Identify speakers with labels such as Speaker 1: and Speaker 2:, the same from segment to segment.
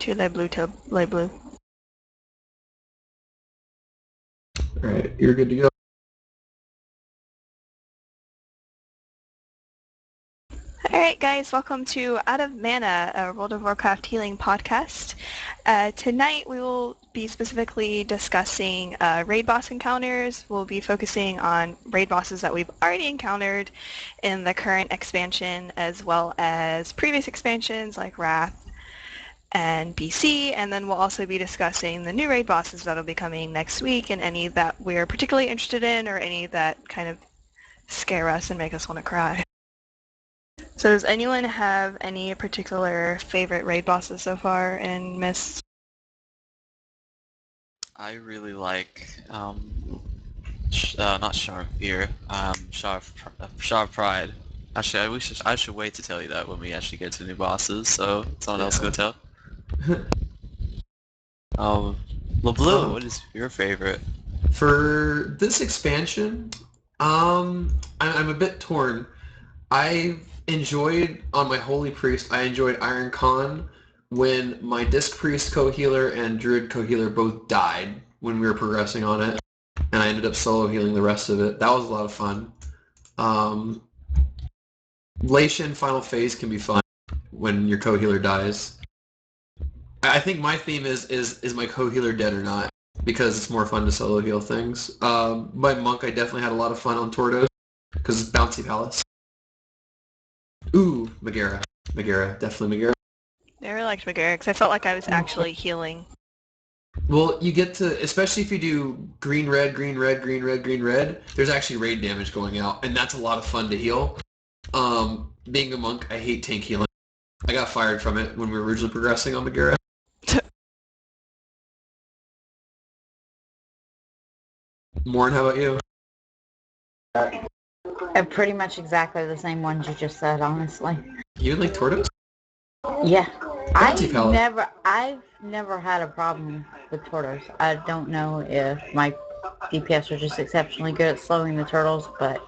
Speaker 1: To le blue.
Speaker 2: Alright, you're good to go.
Speaker 1: Alright guys, welcome to Out of Mana, a World of Warcraft healing podcast. Tonight we will be specifically discussing raid boss encounters. We'll be focusing on raid bosses that we've already encountered in the current expansion as well as previous expansions like Wrath and BC, and then we'll also be discussing the new raid bosses that'll be coming next week and any that we're particularly interested in or any that kind of scare us and make us want to cry. So does anyone have any particular favorite raid bosses so far in Mist?
Speaker 3: I really like, not Shar of Fear, Shar of Pride. Actually, I should wait to tell you that when we actually get to new bosses, so someone else go tell. LeBlue, what is your favorite?
Speaker 2: For this expansion, I'm a bit torn. I enjoyed, on my Holy Priest, I enjoyed Iron Khan when my Disc Priest co-healer and Druid co-healer both died when we were progressing on it, and I ended up solo healing the rest of it. That was a lot of fun. Laishan Final Phase can be fun when your co-healer dies. I think my theme is my co-healer dead or not, because it's more fun to solo heal things. My Monk, I definitely had a lot of fun on Tordos, because it's Bouncy Palace. Ooh, Megara, definitely Megara.
Speaker 1: I really liked Megara because I felt like I was actually healing.
Speaker 2: Well, you get to, especially if you do green, red, green, red, green, red, green, red, there's actually raid damage going out, and that's a lot of fun to heal. Being a monk, I hate tank healing. I got fired from it when we were originally progressing on Megara. Morn, how about you?
Speaker 4: Pretty much exactly the same ones you just said, honestly.
Speaker 2: You like Tordos?
Speaker 4: Yeah.
Speaker 2: Bounty Palace.
Speaker 4: I've never had a problem with turtles. I don't know if my DPS are just exceptionally good at slowing the turtles, but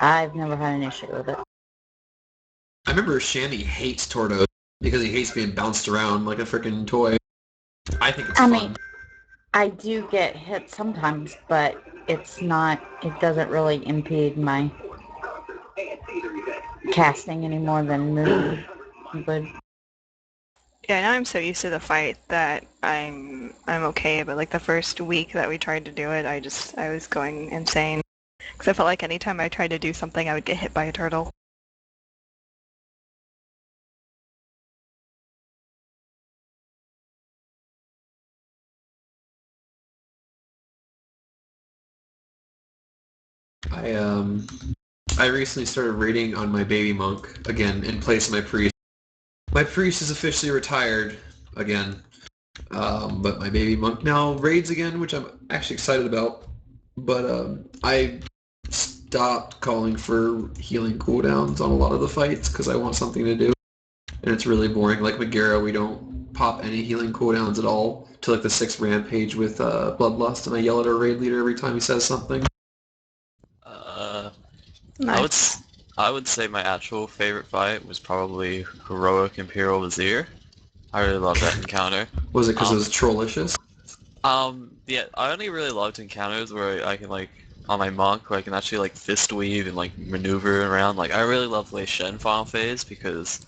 Speaker 4: I've never had an issue with it.
Speaker 2: I remember Shandy hates Tordos because he hates being bounced around like a freaking toy. I think it's fun.
Speaker 4: I mean, I do get hit sometimes, but it's not, it doesn't really impede my casting any more than move would.
Speaker 1: Yeah, now I'm so used to the fight that I'm okay, but like the first week that we tried to do it, I was going insane. Because I felt like anytime I tried to do something, I would get hit by a turtle.
Speaker 2: I recently started raiding on my baby monk again in place of my priest. My priest is officially retired again, but my baby monk now raids again, which I'm actually excited about. But I stopped calling for healing cooldowns on a lot of the fights because I want something to do, and it's really boring. Like Megara, we don't pop any healing cooldowns at all to like the 6th rampage with Bloodlust, and I yell at our raid leader every time he says something.
Speaker 1: Nice.
Speaker 3: I would say my actual favorite fight was probably Heroic Imperial Vizier. I really love that encounter.
Speaker 2: Was it because it was trollicious?
Speaker 3: Yeah, I only really loved encounters where I can like, on my monk, where I can actually like fist weave and like maneuver around. Like, I really love Lei Shen Final Phase because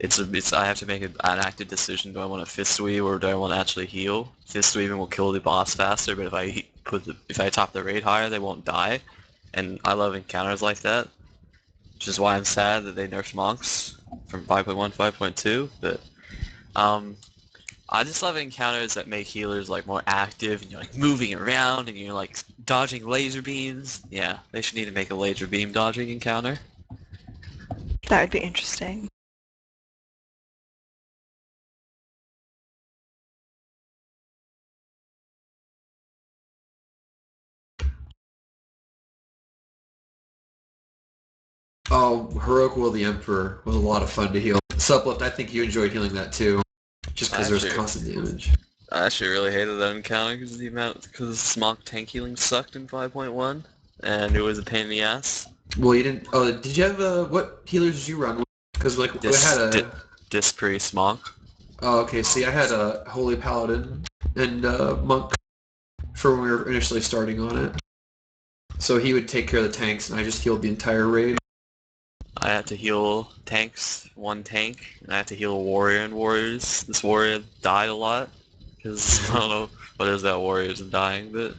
Speaker 3: I have to make an active decision. Do I want to fist weave or do I want to actually heal? Fist weaving will kill the boss faster, but if I top the raid higher, they won't die. And I love encounters like that, which is why I'm sad that they nerfed monks from 5.1 to 5.2. But I just love encounters that make healers like more active, and you're like moving around and you're like dodging laser beams. Yeah, they should need to make a laser beam dodging encounter.
Speaker 1: That would be interesting.
Speaker 2: Oh, Heroic Will the Emperor was a lot of fun to heal. Suplift, I think you enjoyed healing that too, just because there's constant damage.
Speaker 3: I actually really hated that encounter because monk tank healing sucked in 5.1, and it was a pain in the ass.
Speaker 2: Well, you didn't. Oh, did you have what healers did you run with? Because like we had a
Speaker 3: Disc Priest monk.
Speaker 2: Oh, okay. See, I had a Holy Paladin and Monk for when we were initially starting on it. So he would take care of the tanks, and I just healed the entire raid.
Speaker 3: I had to heal tanks, one tank, and I had to heal a warrior and warriors. This warrior died a lot, because I don't know what is that warriors and dying, but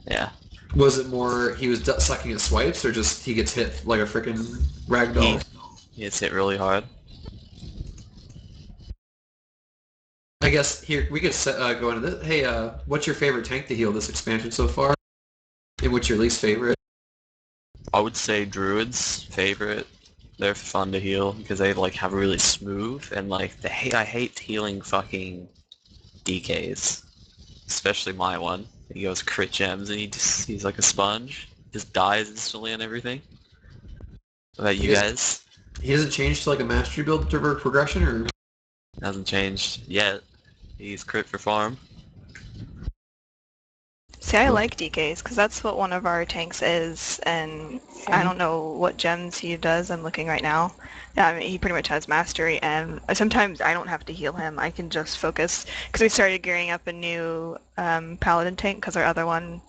Speaker 3: yeah.
Speaker 2: Was it more he was sucking at swipes, or just he gets hit like a freaking
Speaker 3: He,
Speaker 2: ragdoll?
Speaker 3: he gets hit really hard.
Speaker 2: I guess here we could go into this. Hey, what's your favorite tank to heal this expansion so far? And what's your least favorite?
Speaker 3: I would say druids favorite. They're fun to heal because they like have really smooth and like I hate healing fucking DKs, especially my one. He goes crit gems and he's like a sponge, just dies instantly and everything. What about
Speaker 2: He
Speaker 3: you
Speaker 2: doesn't
Speaker 3: guys?
Speaker 2: he doesn't change to like a mastery build to progression, or
Speaker 3: Hasn't changed yet. He's crit for farm.
Speaker 1: See, I like DKs because that's what one of our tanks is, and I
Speaker 4: Same.
Speaker 1: don't know what gems he does. I'm looking right now. Yeah, I mean, he pretty much has mastery, and sometimes I don't have to heal him. I can just focus because we started gearing up a new paladin tank because our other one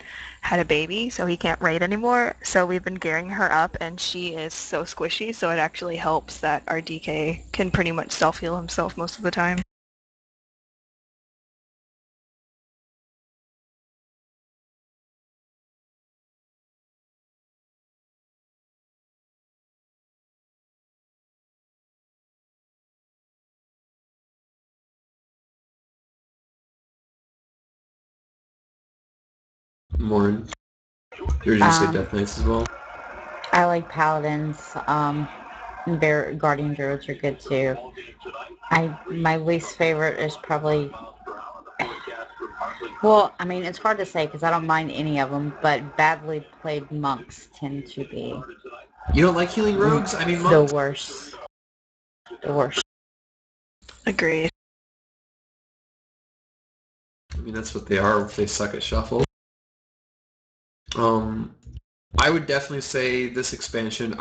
Speaker 1: had a baby, so he can't raid anymore. So we've been gearing her up, and she is so squishy, so it actually helps that our DK can pretty much self-heal himself most of the time.
Speaker 2: more? Or did you say
Speaker 4: Um,
Speaker 2: Death Knights as well?
Speaker 4: I like paladins. Their guardian druids are good too. My least favorite is probably. Well, I mean, it's hard to say because I don't mind any of them, but badly played monks tend to be
Speaker 2: You don't like healing rogues? I mean
Speaker 4: the
Speaker 2: monks.
Speaker 4: worst. The worst.
Speaker 1: Agreed.
Speaker 2: I mean that's what they are if they suck at shuffle. Um, I would definitely say this expansion.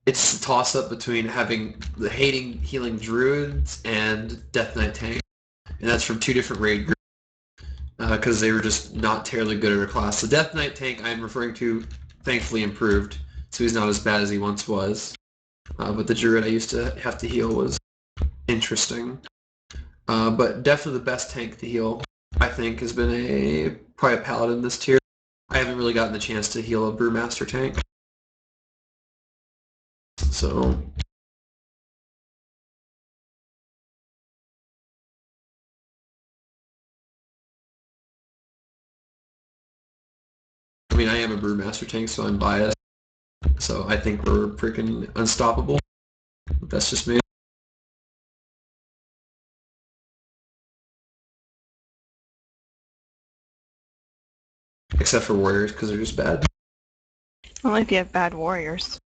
Speaker 2: It's a toss up between having the hating healing druids and Death Knight tank, and that's from two different raid groups because they were just not terribly good at her class. The Death Knight tank I'm referring to, thankfully improved, so he's not as bad as he once was. But the druid I used to have to heal was interesting. But definitely the best tank to heal, I think, has been probably a paladin this tier. I haven't really gotten the chance to heal a brewmaster tank, so I mean I am a brewmaster tank, so I'm biased. So I think we're freaking unstoppable. That's just me. Except for warriors, because they're just bad.
Speaker 1: Only if you have bad warriors.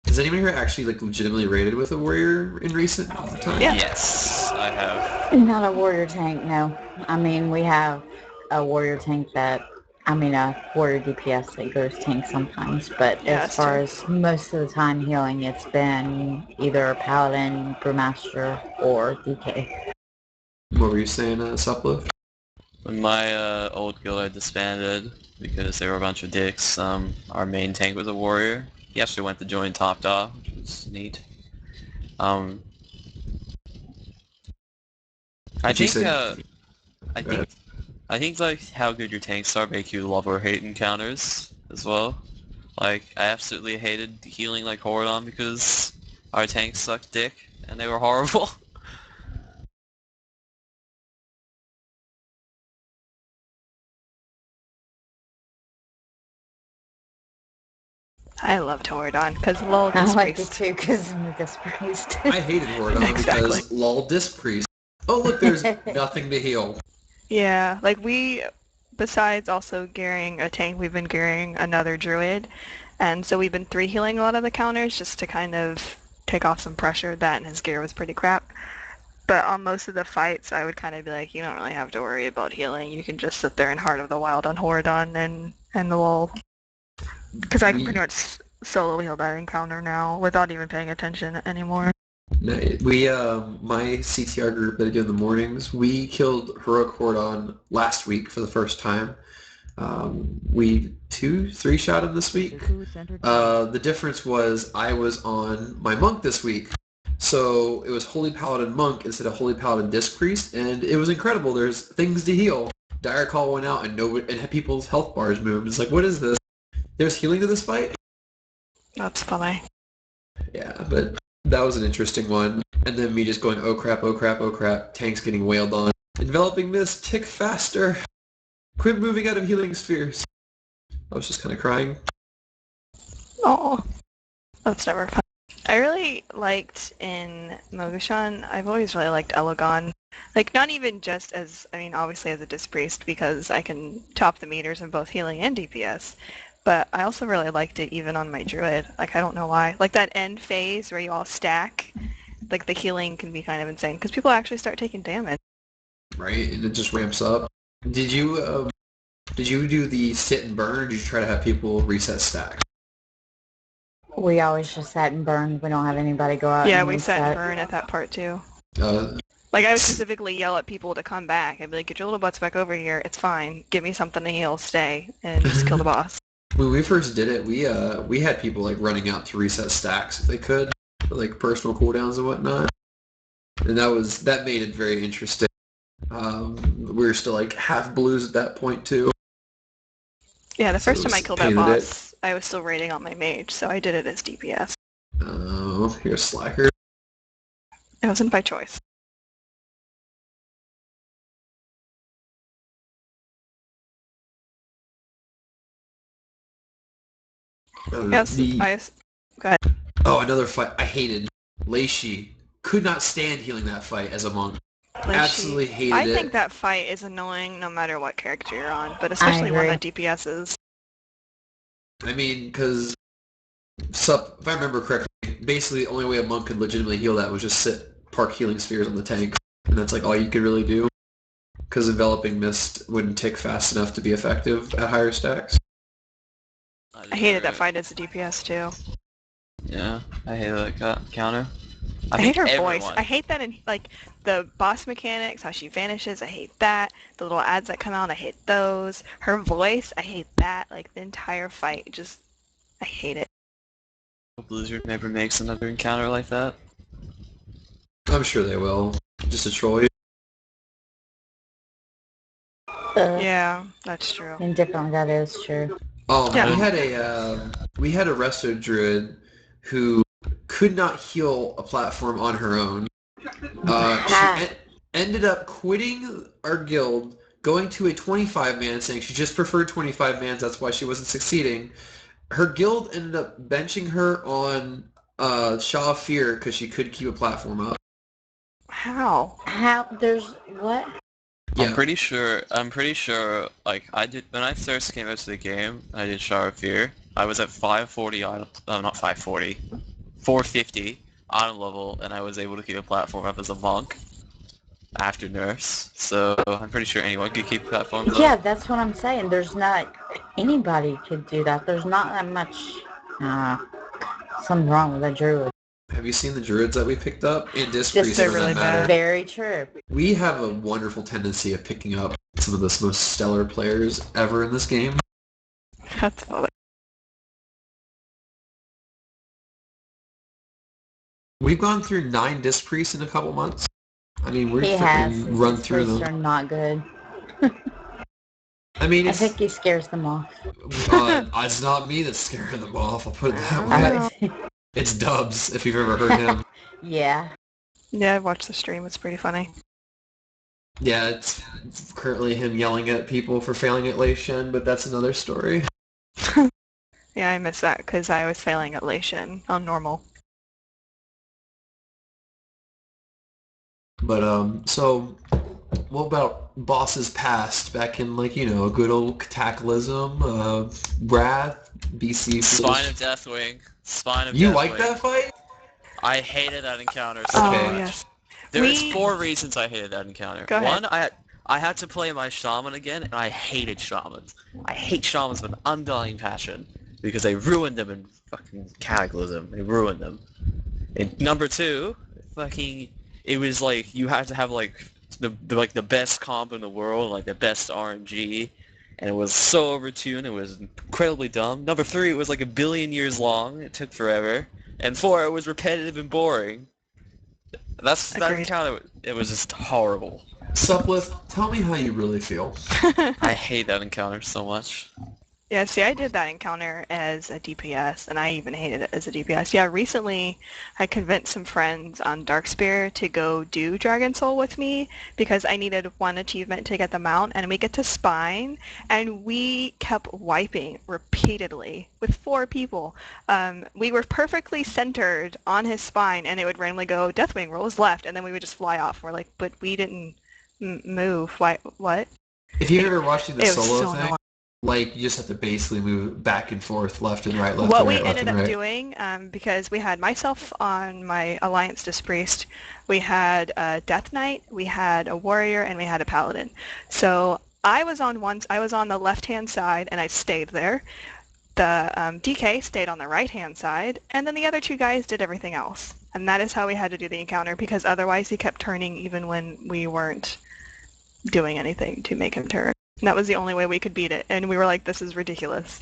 Speaker 2: Has anyone here actually like legitimately raided with a warrior in recent time?
Speaker 1: Yeah.
Speaker 3: Yes, I have.
Speaker 4: Not a warrior tank, no. I mean, we have a warrior tank a warrior DPS that goes tank sometimes, but
Speaker 1: Yeah,
Speaker 4: as
Speaker 1: us
Speaker 4: far
Speaker 1: too.
Speaker 4: as most of the time healing, it's been either paladin, brewmaster, or DK.
Speaker 2: What were you saying, Suplift?
Speaker 3: When my old guild I disbanded because they were a bunch of dicks, our main tank was a warrior. He actually went to join Top Dog, which was neat. Um, I
Speaker 2: But you
Speaker 3: think,
Speaker 2: said,
Speaker 3: I
Speaker 2: go ahead.
Speaker 3: think, I think like how good your tanks are make you love or hate encounters as well. Like I absolutely hated healing like Horadon because our tanks sucked dick and they were horrible.
Speaker 1: I love Toradon because lol
Speaker 4: I
Speaker 1: Disc
Speaker 4: liked it
Speaker 1: Priest.
Speaker 4: too because I'm a dispriest.
Speaker 2: I hated Horadon
Speaker 1: Exactly.
Speaker 2: because lol disc priest. Oh look, there's nothing to heal.
Speaker 1: Yeah, like besides also gearing a tank, we've been gearing another druid, and so we've been three healing a lot of the counters just to kind of take off some pressure. That and his gear was pretty crap. But on most of the fights, I would kind of be like, you don't really have to worry about healing. You can just sit there in Heart of the Wild on Horadon and the wall, because I can pretty
Speaker 2: We
Speaker 1: much solo heal that encounter now without even paying attention anymore.
Speaker 2: We, my CTR group that I do in the mornings, we killed Heroic Hordon last week for the first time. We 3 shot him this week. The difference was I was on my monk this week. So it was Holy Paladin Monk instead of Holy Paladin Disc Priest, and it was incredible. There's things to heal. Dire Call went out and people's health bars moved. It's like, what is this? There's healing to this fight?
Speaker 1: That's funny.
Speaker 2: Yeah, but that was an interesting one. And then me just going, oh crap, oh crap, oh crap. Tanks getting wailed on. Enveloping Mist, tick faster. Quit moving out of healing spheres. I was just kind of crying.
Speaker 1: Oh, that's never fun. I really liked in Mogushan, I've always really liked Elegon. Like, not even just as, I mean, obviously as a Disc Priest, because I can top the meters in both healing and DPS, but I also really liked it even on my Druid. Like, I don't know why. Like, that end phase where you all stack, like, the healing can be kind of insane, because people actually start taking damage.
Speaker 2: Right, and it just ramps up. Did you do the sit and burn, or did you try to have people reset stacks?
Speaker 4: We always just sat and burned. We don't have anybody go out
Speaker 1: Yeah,
Speaker 4: and
Speaker 1: we set and
Speaker 4: reset.
Speaker 1: burn at that part, too.
Speaker 2: Uh,
Speaker 1: Like, I would specifically yell at people to come back. I'd be like, get your little butts back over here. It's fine. Give me something to heal. Stay. And just kill the boss.
Speaker 2: when we first did it, we had people like running out to reset stacks if they could, for, like personal cooldowns and whatnot, and that made it very interesting. We were still like half blues at that point too.
Speaker 1: Yeah, the
Speaker 2: So
Speaker 1: first
Speaker 2: it
Speaker 1: time I
Speaker 2: was
Speaker 1: killed
Speaker 2: pain
Speaker 1: that
Speaker 2: in the dick.
Speaker 1: boss, I was still raiding on my mage, so I did it as DPS.
Speaker 2: Oh, you're a slacker.
Speaker 1: It wasn't by choice. Yes,
Speaker 2: The
Speaker 1: go ahead.
Speaker 2: another fight I hated. Leishi could not stand healing that fight as a monk. Absolutely hated
Speaker 1: I
Speaker 2: it.
Speaker 1: think that fight is annoying no matter what character you're on, but
Speaker 4: I
Speaker 1: especially one
Speaker 4: agree.
Speaker 1: that DPSs.
Speaker 2: I mean, because if I remember correctly, basically the only way a monk could legitimately heal that was just park healing spheres on the tank, and that's like all you could really do. Because enveloping mist wouldn't tick fast enough to be effective at higher stacks.
Speaker 1: I hated that fight as a DPS too.
Speaker 3: Yeah, I hate that counter.
Speaker 1: I hate her
Speaker 3: everyone.
Speaker 1: voice. I hate that in like the boss mechanics, how she vanishes. I hate that. The little ads that come out, I hate those. Her voice, I hate that. Like the entire fight, just I hate it.
Speaker 3: Blizzard never makes another encounter like that.
Speaker 2: I'm sure they will. Just to troll you.
Speaker 1: Yeah, that's true.
Speaker 4: And definitely that is true.
Speaker 1: Yeah.
Speaker 2: We had a resto druid who could not heal a platform on her own. She ended up quitting our guild, going to a 25-man, saying she just preferred 25 mans, that's why she wasn't succeeding. Her guild ended up benching her on Shaw of Fear because she couldn't keep a platform up.
Speaker 1: How?
Speaker 4: There's what?
Speaker 2: Yeah.
Speaker 3: I'm pretty sure, like, I did, when I first came out to the game, I did Shower of Fear. I was at 540 on, not 540, 450 on level, and I was able to keep a platform up as a monk after nurse. So I'm pretty sure anyone could keep platforms up.
Speaker 4: Yeah, that's what I'm saying. There's not anybody could do that. There's not that much. Something wrong with that druid.
Speaker 2: Have you seen the druids that we picked up? And Disc
Speaker 4: Just
Speaker 2: Priests,
Speaker 1: they're
Speaker 2: for
Speaker 1: really
Speaker 2: that matter.
Speaker 1: bad.
Speaker 4: Very true.
Speaker 2: We have a wonderful tendency of picking up some of the most stellar players ever in this game.
Speaker 1: That's funny.
Speaker 2: We've gone through 9 Disc Priests in a couple months. I mean, we're
Speaker 4: He has.
Speaker 2: freaking run
Speaker 4: His
Speaker 2: through
Speaker 4: priests
Speaker 2: them.
Speaker 4: are not good.
Speaker 2: I mean,
Speaker 4: I
Speaker 2: it's,
Speaker 4: think he scares them off.
Speaker 2: it's not me that's scaring them off, I'll put it that way. It's Dubs, if you've ever heard him.
Speaker 4: Yeah.
Speaker 1: Yeah, I've watched the stream. It's pretty funny.
Speaker 2: Yeah, it's currently him yelling at people for failing at Lei Shen, but that's another story.
Speaker 1: Yeah, I miss that because I was failing at Lei Shen on normal.
Speaker 2: But, so, what about bosses past, back in, like, a good old Cataclysm, Wrath, BC?
Speaker 3: Spine of Deathwing.
Speaker 2: You like that fight?
Speaker 3: I hated that encounter so
Speaker 1: Oh,
Speaker 3: much.
Speaker 1: yes.
Speaker 3: There's 4 reasons I hated that encounter.
Speaker 1: Go ahead.
Speaker 3: One, I had to play my shaman again, and I hated shamans. I hate shamans with undying passion. because they ruined them in fucking Cataclysm. They ruined them. And number two, fucking, it was like you had to have like the best comp in the world, like the best RNG, and it was so overtuned. It was incredibly dumb. Number three, it was like 1 billion years long. It took forever. And four, it was repetitive and boring. That
Speaker 1: Agreed.
Speaker 3: encounter, it was just horrible.
Speaker 2: Supleth, tell me how you really feel.
Speaker 3: I hate that encounter so much.
Speaker 1: Yeah, see, I did that encounter as a DPS, and I even hated it as a DPS. Yeah, recently I convinced some friends on Darkspear to go do Dragon Soul with me because I needed one achievement to get the mount, and we get to Spine, and we kept wiping repeatedly with 4 people. We were perfectly centered on his spine, and it would randomly go, Deathwing rolls left, and then we would just fly off. We're like, but we didn't move. Why? What?
Speaker 2: If you ever watched the
Speaker 1: It was
Speaker 2: solo
Speaker 1: so
Speaker 2: thing,
Speaker 1: annoying.
Speaker 2: like you just have to basically move back and forth, left and right, left
Speaker 1: What
Speaker 2: and
Speaker 1: we
Speaker 2: right, left
Speaker 1: ended
Speaker 2: and
Speaker 1: up
Speaker 2: right.
Speaker 1: doing, because we had myself on my Alliance Dispriest, we had a Death Knight, we had a Warrior, and we had a Paladin. So I was on the left-hand side, and I stayed there. The DK stayed on the right-hand side, and then the other 2 guys did everything else. And that is how we had to do the encounter, because otherwise he kept turning even when we weren't doing anything to make him turn. And that was the only way we could beat it, and we were like, this is ridiculous.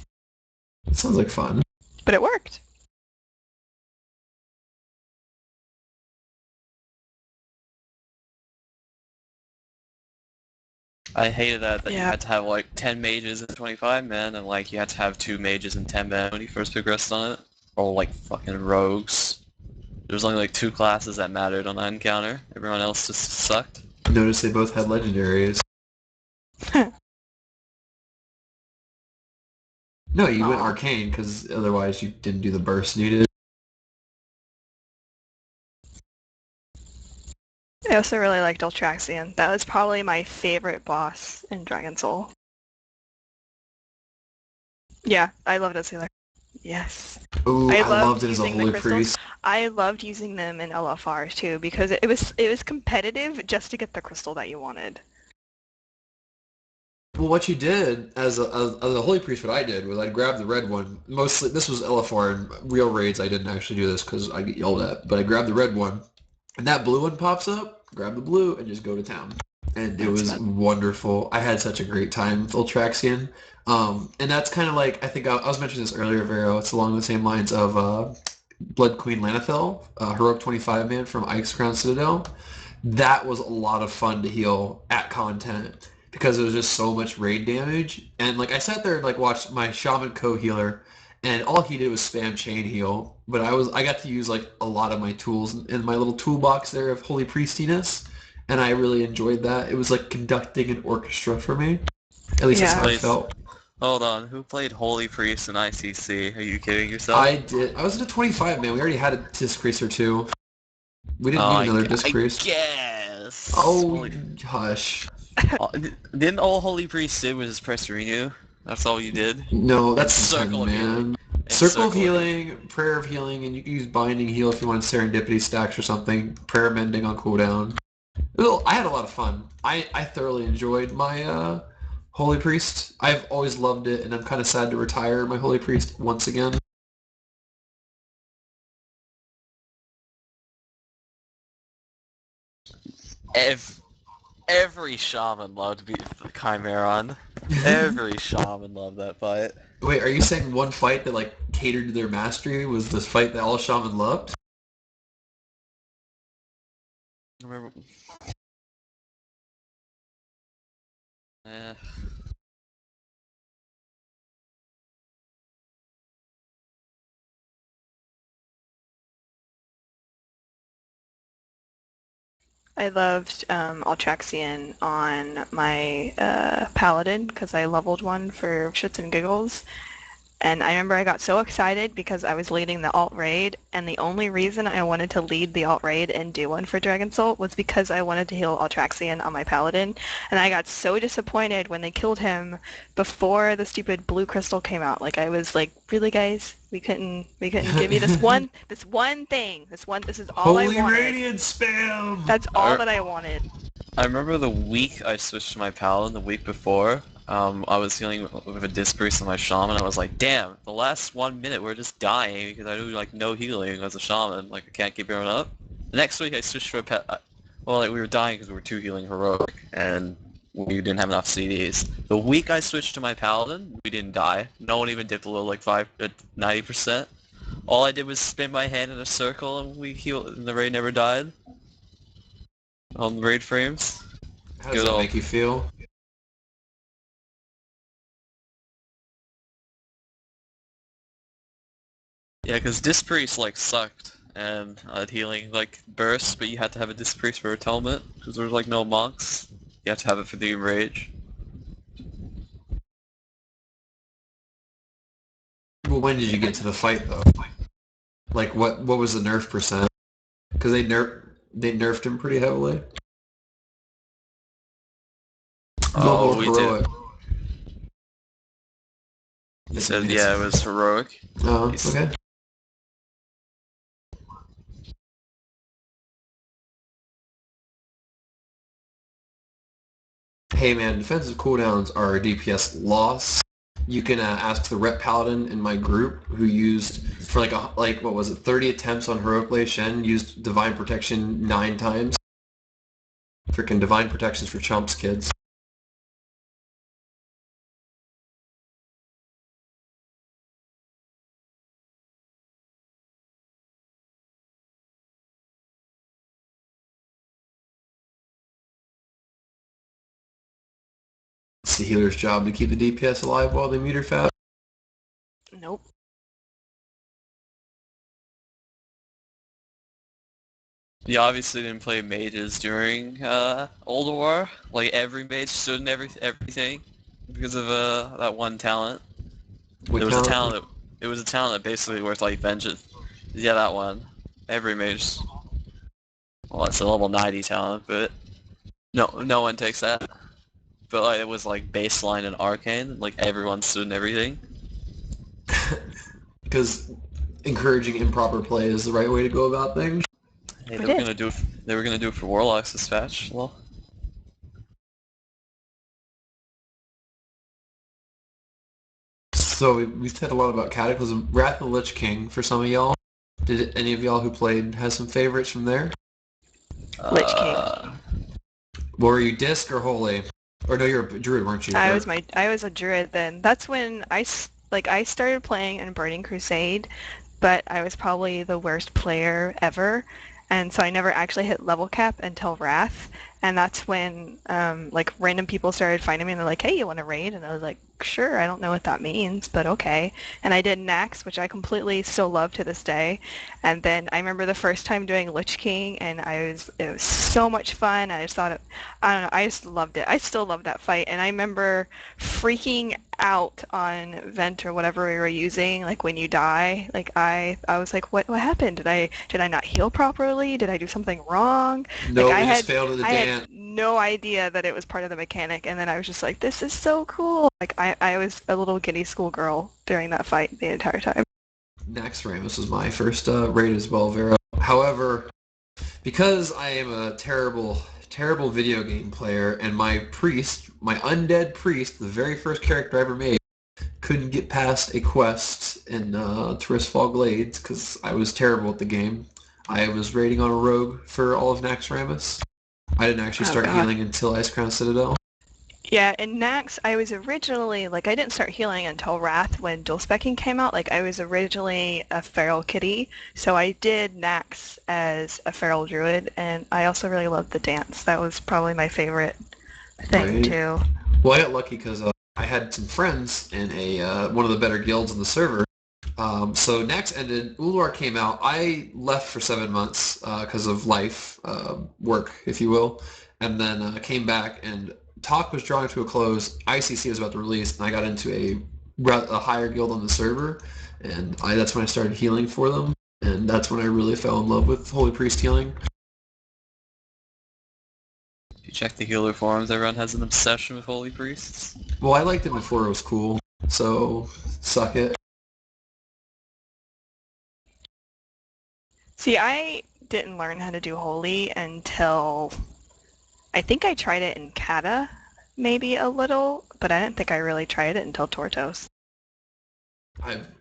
Speaker 2: Sounds like fun.
Speaker 1: But it worked.
Speaker 3: I hated that you
Speaker 1: Yeah.
Speaker 3: had to have like 10 mages and 25 men, and like you had to have 2 mages and 10 men when you first progressed on it. Or like fucking rogues. There was only like 2 classes that mattered on that encounter. Everyone else just sucked.
Speaker 2: Notice they both had legendaries. No, you went
Speaker 1: Aw.
Speaker 2: arcane because otherwise you didn't do the burst needed.
Speaker 1: I also really liked Ultraxian. That was probably my favorite boss in Dragon Soul. Yeah, I loved Azula. Yes.
Speaker 2: Ooh,
Speaker 1: I
Speaker 2: I loved
Speaker 1: loved
Speaker 2: it as a
Speaker 1: using the
Speaker 2: holy
Speaker 1: crystals.
Speaker 2: priest.
Speaker 1: I loved using them in LFR too because it was competitive just to get the crystal that you wanted.
Speaker 2: Well, what you did as a holy priest, what I did was I'd grab the red one. Mostly, this was LFR and real raids. I didn't actually do this because I get yelled at. But I grabbed the red one, and that blue one pops up. Grab the blue and just go to town. And it
Speaker 1: That's
Speaker 2: was
Speaker 1: fun.
Speaker 2: wonderful. I had such a great time with Ultraxian. And that's kind of like I think I was mentioning this earlier, Vero. It's along the same lines of Blood Queen Lanethel, heroic 25 man from Ike's Crown Citadel. That was a lot of fun to heal at content because it was just so much raid damage. And like I sat there and like watched my shaman co-healer, and all he did was spam chain heal. But I got to use like a lot of my tools in my little toolbox there of Holy Priestiness, and I really enjoyed that. It was like conducting an orchestra for me. At least that's
Speaker 1: Yeah.
Speaker 2: how I
Speaker 3: Please.
Speaker 2: felt.
Speaker 3: Hold on, who played Holy Priest in ICC? Are you kidding yourself?
Speaker 2: I did. I was in a 25 man. We already had a disc priest or two. We didn't
Speaker 3: Oh,
Speaker 2: need another disc
Speaker 3: I
Speaker 2: priest.
Speaker 3: guess.
Speaker 2: Oh,
Speaker 3: Holy...
Speaker 2: hush.
Speaker 3: Didn't all Holy Priest did was press renew? That's all you did?
Speaker 2: No, that's
Speaker 3: Circle of
Speaker 2: 10,
Speaker 3: healing.
Speaker 2: man.
Speaker 3: And
Speaker 2: Circle of healing, prayer of healing, and you can use binding heal if you want serendipity stacks or something. Prayer mending on cooldown. Well, I had a lot of fun. I thoroughly enjoyed my holy priest. I've always loved it, and I'm kind of sad to retire my holy priest once again.
Speaker 3: Every shaman loved the Chimeron. Every shaman loved that fight.
Speaker 2: Wait, are you saying one fight that like catered to their mastery was this fight that all shaman loved?
Speaker 3: I remember. Eh.
Speaker 1: I loved Altraxian on my Paladin because I leveled one for shits and giggles. And I remember I got so excited because I was leading the alt raid, and the only reason I wanted to lead the alt raid and do one for Dragon Soul was because I wanted to heal Altraxian on my Paladin, and I got so disappointed when they killed him before the stupid blue crystal came out. Like I was like, really guys, we couldn't give you this one thing. This is all
Speaker 2: Holy
Speaker 1: I wanted.
Speaker 2: Radiant spam!
Speaker 1: That's all that I wanted.
Speaker 3: I remember the week I switched to my Paladin, the week before, I was healing with a disc priest and my shaman. I was like, damn, the last 1 minute we're just dying because I do like no healing as a shaman. Like I can't keep everyone up. The next week I switched to a pet. Well, like we were dying because we were 2 healing heroic and we didn't have enough CDs. The week I switched to my paladin, we didn't die. No one even dipped below like 90%. All I did was spin my hand in a circle and we healed, and the raid never died on the raid frames.
Speaker 2: How does
Speaker 3: Good
Speaker 2: that
Speaker 3: old.
Speaker 2: make you feel?
Speaker 3: Yeah, because Disc Priest like sucked, and healing like burst, but you had to have a Disc Priest for atonement because there was like no monks. You have to have it for the rage.
Speaker 2: Well, when did you get to the fight though? Like what was the nerf percent? Because they nerfed him pretty heavily. Noble
Speaker 3: Oh,
Speaker 2: or
Speaker 3: we did.
Speaker 2: heroic?
Speaker 3: He
Speaker 2: Yes, I
Speaker 3: said,
Speaker 2: mean
Speaker 3: yeah, it was heroic. He's,
Speaker 2: okay. Hey man, defensive cooldowns are a DPS loss. You can ask the rep paladin in my group who used for like what was it 30 attempts on heroic Lei Shen, used divine protection 9 times. Freaking divine protections for chumps, kids. It's the healer's job to keep the DPS alive while they meter fast.
Speaker 1: Nope.
Speaker 3: you obviously didn't play mages during Old War. Like every mage stood in everything because of that one talent.
Speaker 2: What
Speaker 3: It was a
Speaker 2: talent?
Speaker 3: talent. It was a talent that basically worked like vengeance. Yeah, that one. Every mage. Well, it's a level 90 talent, but no one takes that. But like, it was like baseline and arcane. Like everyone stood in everything.
Speaker 2: Because encouraging improper play is the right way to go about things.
Speaker 3: Hey, they
Speaker 1: It
Speaker 3: were
Speaker 1: is.
Speaker 3: gonna do it. They were gonna do it for warlocks this patch. Well,
Speaker 2: So we've said a lot about Cataclysm. Wrath of the Lich King for some of y'all. Did any of y'all who played have some favorites from there?
Speaker 1: Lich King.
Speaker 2: Were you disc or holy? Or no, you're a druid, weren't you?
Speaker 1: I was a druid then. That's when I started playing in Burning Crusade, but I was probably the worst player ever, and so I never actually hit level cap until Wrath, and that's when like random people started finding me and they're like, "Hey, you want to raid?" And I was like, "Sure." I don't know what that means, but okay. And I did Nax, which I completely still love to this day. And then I remember the first time doing Lich King, and it was so much fun. I just thought I don't know, I just loved it. I still love that fight, and I remember freaking out on Vent or whatever we were using, like when you die. Like I was like, what happened? Did I not heal properly? Did I do something wrong? Like
Speaker 2: No, we just failed at the
Speaker 1: I had
Speaker 2: dance.
Speaker 1: no idea that it was part of the mechanic, and then I was just like, this is so cool. Like I was a little giddy schoolgirl during that fight the entire time.
Speaker 2: Naxxramas was my first raid as well, Vera. However, because I am a terrible, terrible video game player, and my priest, my undead priest, the very first character I ever made, couldn't get past a quest in Tirisfal Glades because I was terrible at the game. I was raiding on a rogue for all of Naxxramas. I didn't actually
Speaker 1: Oh
Speaker 2: start
Speaker 1: God.
Speaker 2: healing until Ice Crown Citadel.
Speaker 1: Yeah, in Nax, I was originally, like, I didn't start healing until Wrath when dual specking came out. Like, I was originally a feral kitty, so I did Nax as a feral druid, and I also really loved the dance. That was probably my favorite thing,
Speaker 2: Right.
Speaker 1: too.
Speaker 2: Well, I got lucky because I had some friends in a one of the better guilds in the server. So Nax ended, Ulduar came out. I left for 7 months because of life, work, if you will, and then came back and talk was drawing to a close. ICC was about to release, and I got into a higher guild on the server, and that's when I started healing for them, and that's when I really fell in love with Holy Priest healing.
Speaker 3: if you check the healer forums, everyone has an obsession with holy priests.
Speaker 2: Well, I liked it before it was cool, so suck it.
Speaker 1: See, I didn't learn how to do holy until I think I tried it in Kata, maybe a little, but I didn't think I really tried it until Tortos.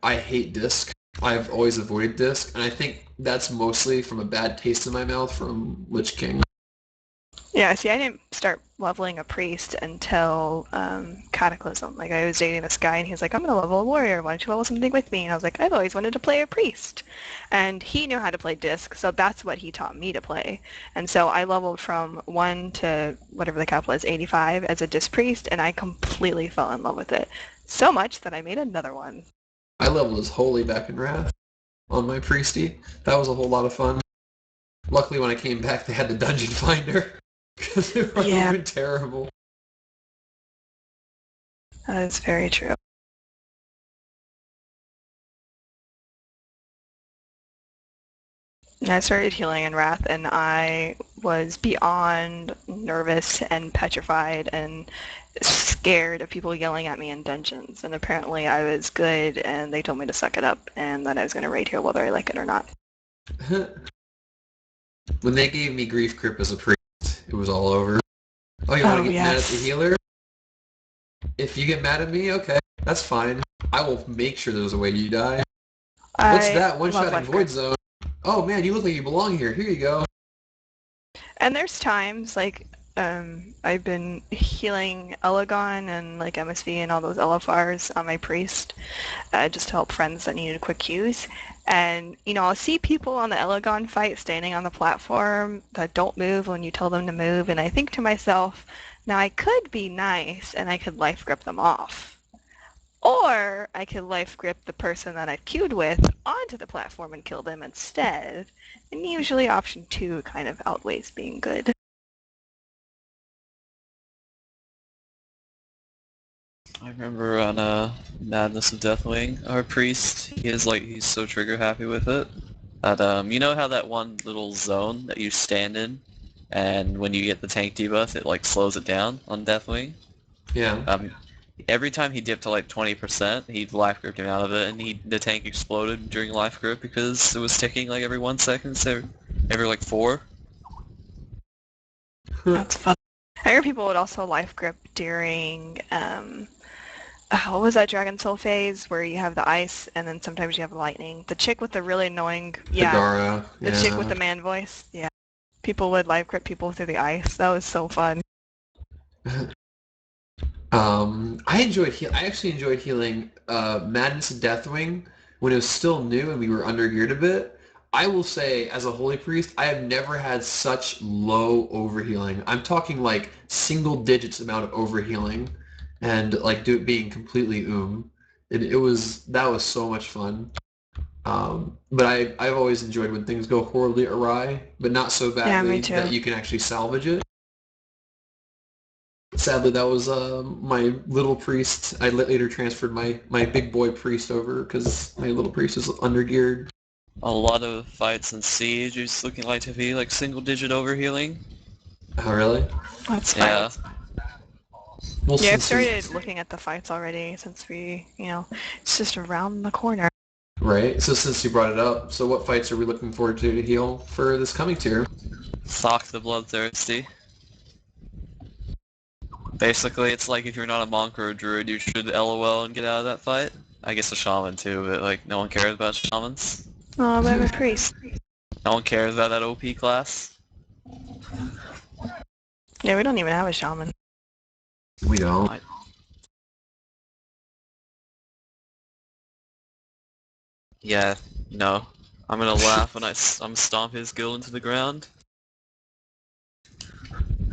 Speaker 2: I hate disc. I've always avoided disc, and I think that's mostly from a bad taste in my mouth from Lich King.
Speaker 1: Yeah, see, I didn't start leveling a priest until Cataclysm. Like, I was dating this guy, and he was like, I'm going to level a warrior. Why don't you level something with me? And I was like, I've always wanted to play a priest. And he knew how to play disc, so that's what he taught me to play. And so I leveled from 1 to whatever the cap was, 85 as a disc priest, and I completely fell in love with it. So much that I made another one.
Speaker 2: I leveled as Holy back in Wrath on my priesty. That was a whole lot of fun. Luckily, when I came back, they had the dungeon finder because it would have been terrible.
Speaker 1: That is very true. And I started healing in Wrath, and I was beyond nervous and petrified and scared of people yelling at me in dungeons. And apparently I was good, and they told me to suck it up, and that I was going to raid heal whether I like it or not.
Speaker 2: When they gave me Grief Crypt as a priest, it was all over. Oh, you want to get mad at the healer? If you get mad at me, okay, that's fine. I will make sure there's a way you die. What's that? One-shotting Void Zone. Oh man, you look like you belong here. Here you go.
Speaker 1: And there's times, like, I've been healing Elegon and, like, MSV and all those LFRs on my priest, just to help friends that needed quick queues. And, you know, I'll see people on the Elegon fight standing on the platform that don't move when you tell them to move, and I think to myself, now I could be nice and I could life grip them off. Or I could life grip the person that I've queued with onto the platform and kill them instead. And usually option 2 kind of outweighs being good.
Speaker 3: I remember on Madness of Deathwing, our priest, he's so trigger happy with it that you know how that one little zone that you stand in, and when you get the tank debuff, it like slows it down on Deathwing.
Speaker 2: Yeah.
Speaker 3: Every time he dipped to like 20%, he'd life gripped him out of it, and the tank exploded during life grip because it was ticking like every 1 second, so every like 4.
Speaker 1: That's fun. I heard people would also life grip during, what was that Dragon Soul phase where you have the ice and then sometimes you have lightning? The chick with the really annoying,
Speaker 2: Pagara,
Speaker 1: the chick with the man voice, yeah. People would life grip people through the ice. That was so fun.
Speaker 2: I actually enjoyed healing Madness of Deathwing when it was still new and we were undergeared a bit. I will say, as a holy priest, I have never had such low overhealing. I'm talking like single digits amount of overhealing, and like being completely that was so much fun. But I've always enjoyed when things go horribly awry, but not so badly that you can actually salvage it. Sadly, that was my little priest. I later transferred my big boy priest over because my little priest is undergeared.
Speaker 3: A lot of fights in Siege is looking like to be like single-digit overhealing.
Speaker 2: Oh, really?
Speaker 1: That's fine.
Speaker 3: Yeah.
Speaker 2: Well,
Speaker 1: Yeah, I've started looking at the fights already since it's just around the corner.
Speaker 2: Right. So since you brought it up, so what fights are we looking forward to heal for this coming tier?
Speaker 3: Sock the Bloodthirsty. Basically, it's like if you're not a monk or a druid, you should LOL and get out of that fight. I guess a shaman too, but like no one cares about shamans.
Speaker 1: Oh, but I'm a priest.
Speaker 3: No one cares about that OP class.
Speaker 1: Yeah, we don't even have a shaman.
Speaker 2: We don't.
Speaker 3: Yeah, no. I'm gonna laugh when I'm stomp his guild into the ground.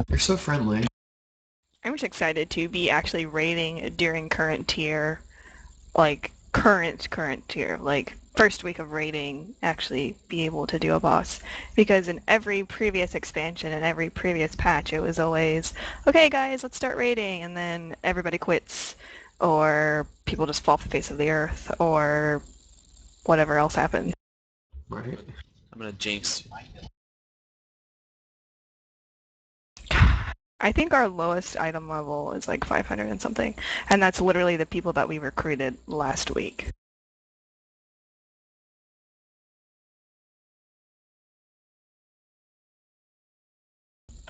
Speaker 2: You're so friendly.
Speaker 1: I'm just excited to be actually raiding during current tier, like current tier, like first week of raiding, actually be able to do a boss. Because in every previous expansion and every previous patch, it was always, okay guys, let's start raiding, and then everybody quits, or people just fall off the face of the earth, or whatever else happens.
Speaker 2: Right.
Speaker 3: I'm gonna jinx you.
Speaker 1: I think our lowest item level is like 500 and something, and that's literally the people that we recruited last week.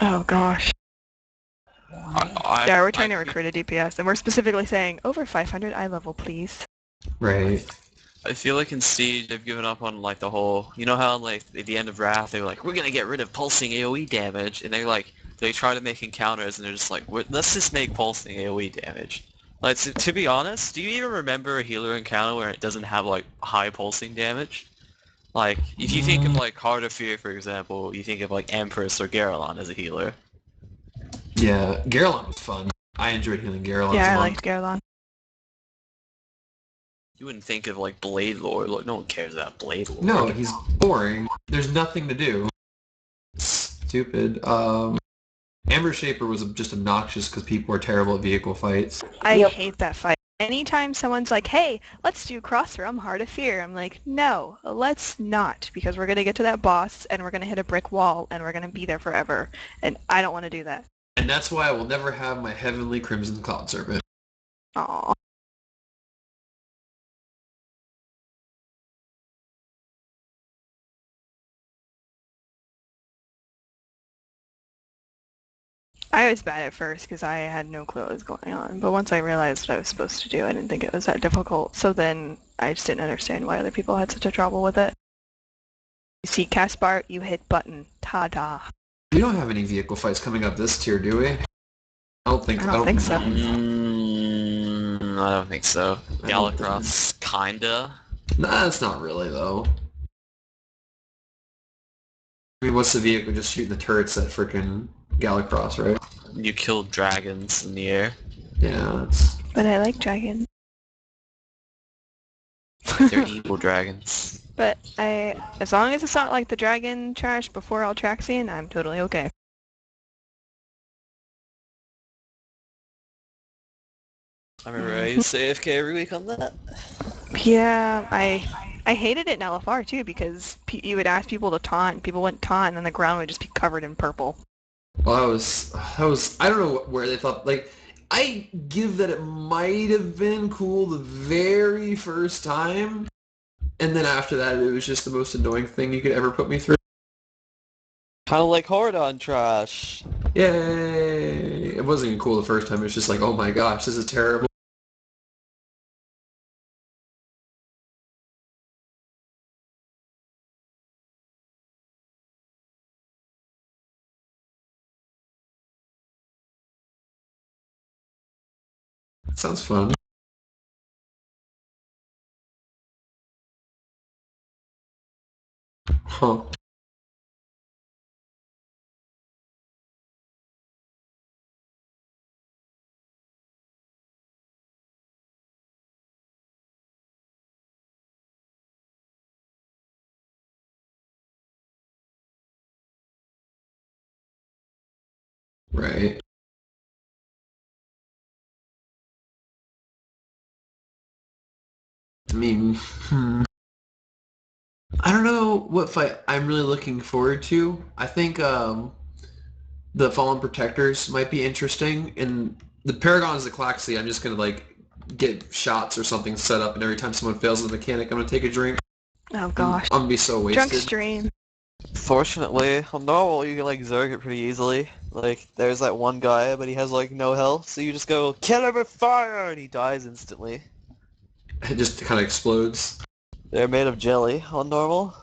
Speaker 1: Oh gosh. Yeah, we're trying to
Speaker 3: I
Speaker 1: recruit a DPS, and we're specifically saying over 500 eye level, please.
Speaker 2: Right.
Speaker 3: I feel like in Siege they've given up on like the whole. You know how like at the end of Wrath they were like, we're gonna get rid of pulsing AOE damage, and they try to make encounters, and they're just like, let's just make pulsing AOE damage. Like to be honest, do you even remember a healer encounter where it doesn't have like high pulsing damage? Like if you think of like Heart of Fear, for example, you think of like Empress or Garrelon as a healer.
Speaker 2: Yeah, Garelon was fun. I enjoyed healing Garelon as
Speaker 1: Yeah,
Speaker 2: a
Speaker 1: I
Speaker 2: monk.
Speaker 1: liked Garlon.
Speaker 3: You wouldn't think of like Blade Lord. Like, no one cares about Blade Lord.
Speaker 2: No, he's boring. There's nothing to do. Stupid. Amber Shaper was just obnoxious because people are terrible at vehicle fights.
Speaker 1: I
Speaker 4: Yep.
Speaker 1: hate that fight. Anytime someone's like, hey, let's do Crossroom Heart of Fear, I'm like, no, let's not, because we're going to get to that boss, and we're going to hit a brick wall, and we're going to be there forever, and I don't want to do that.
Speaker 2: And that's why I will never have my Heavenly Crimson Cloud Serpent.
Speaker 1: Aww. I was bad at first because I had no clue what was going on, but once I realized what I was supposed to do, I didn't think it was that difficult, so then I just didn't understand why other people had such a trouble with it. You see Caspar, you hit button. Ta-da.
Speaker 2: We don't have any vehicle fights coming up this tier, do we? I don't think
Speaker 1: so.
Speaker 3: I don't think so.
Speaker 2: I don't
Speaker 3: Galacross, kinda.
Speaker 2: Nah, it's not really, though. I mean, what's the vehicle? Just shooting the turrets at frickin' Galacross, right?
Speaker 3: You killed dragons in the air.
Speaker 2: Yeah, it's...
Speaker 1: But I like dragons.
Speaker 3: They're evil dragons.
Speaker 1: But as long as it's not like the dragon trash before Altraxian, I'm totally okay.
Speaker 3: I remember I used to AFK every week on that.
Speaker 1: Yeah, I hated it in LFR too because you would ask people to taunt, people wouldn't taunt, and then the ground would just be covered in purple.
Speaker 2: Well, I don't know where they thought, like, I give that it might have been cool the very first time, and then after that it was just the most annoying thing you could ever put me through.
Speaker 3: Kinda like Hordon trash.
Speaker 2: Yay! It wasn't even cool the first time, it was just like, oh my gosh, this is terrible. Sounds fun. Huh. Right. I mean, I don't know what fight I'm really looking forward to. I think the Fallen Protectors might be interesting, and the Paragon is the Claxley. I'm just gonna like get shots or something set up, and every time someone fails the mechanic, I'm gonna take a drink.
Speaker 1: Oh gosh.
Speaker 2: I'm gonna be so wasted.
Speaker 1: Drunk stream.
Speaker 3: Fortunately, on normal you can like Zerg it pretty easily. Like, there's that one guy, but he has like no health, so you just go, kill him with fire, and he dies instantly.
Speaker 2: It just kind of explodes.
Speaker 3: They're made of jelly on normal.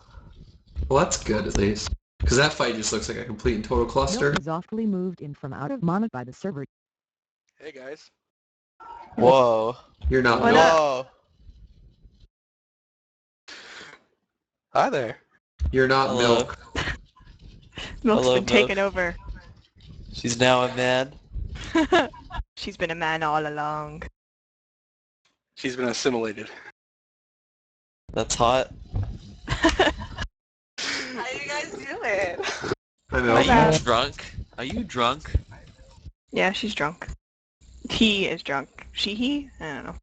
Speaker 2: Well, that's good at least. Because that fight just looks like a complete and total cluster.
Speaker 5: Milk was awfully moved in from out of mana by the server.
Speaker 6: Hey guys.
Speaker 3: Whoa.
Speaker 2: You're not
Speaker 1: What
Speaker 2: Milk.
Speaker 1: up?
Speaker 3: Whoa.
Speaker 6: Hi there.
Speaker 2: You're not
Speaker 3: Hello.
Speaker 2: Milk.
Speaker 1: Milk's
Speaker 3: Hello,
Speaker 1: been taken over.
Speaker 3: She's now a man.
Speaker 1: She's been a man all along.
Speaker 6: She's been assimilated.
Speaker 3: That's hot.
Speaker 1: How you guys doing?
Speaker 2: I
Speaker 3: Are
Speaker 2: know.
Speaker 1: Hello.
Speaker 3: you drunk? Are you drunk?
Speaker 1: Yeah, she's drunk. He is drunk. He? I don't know.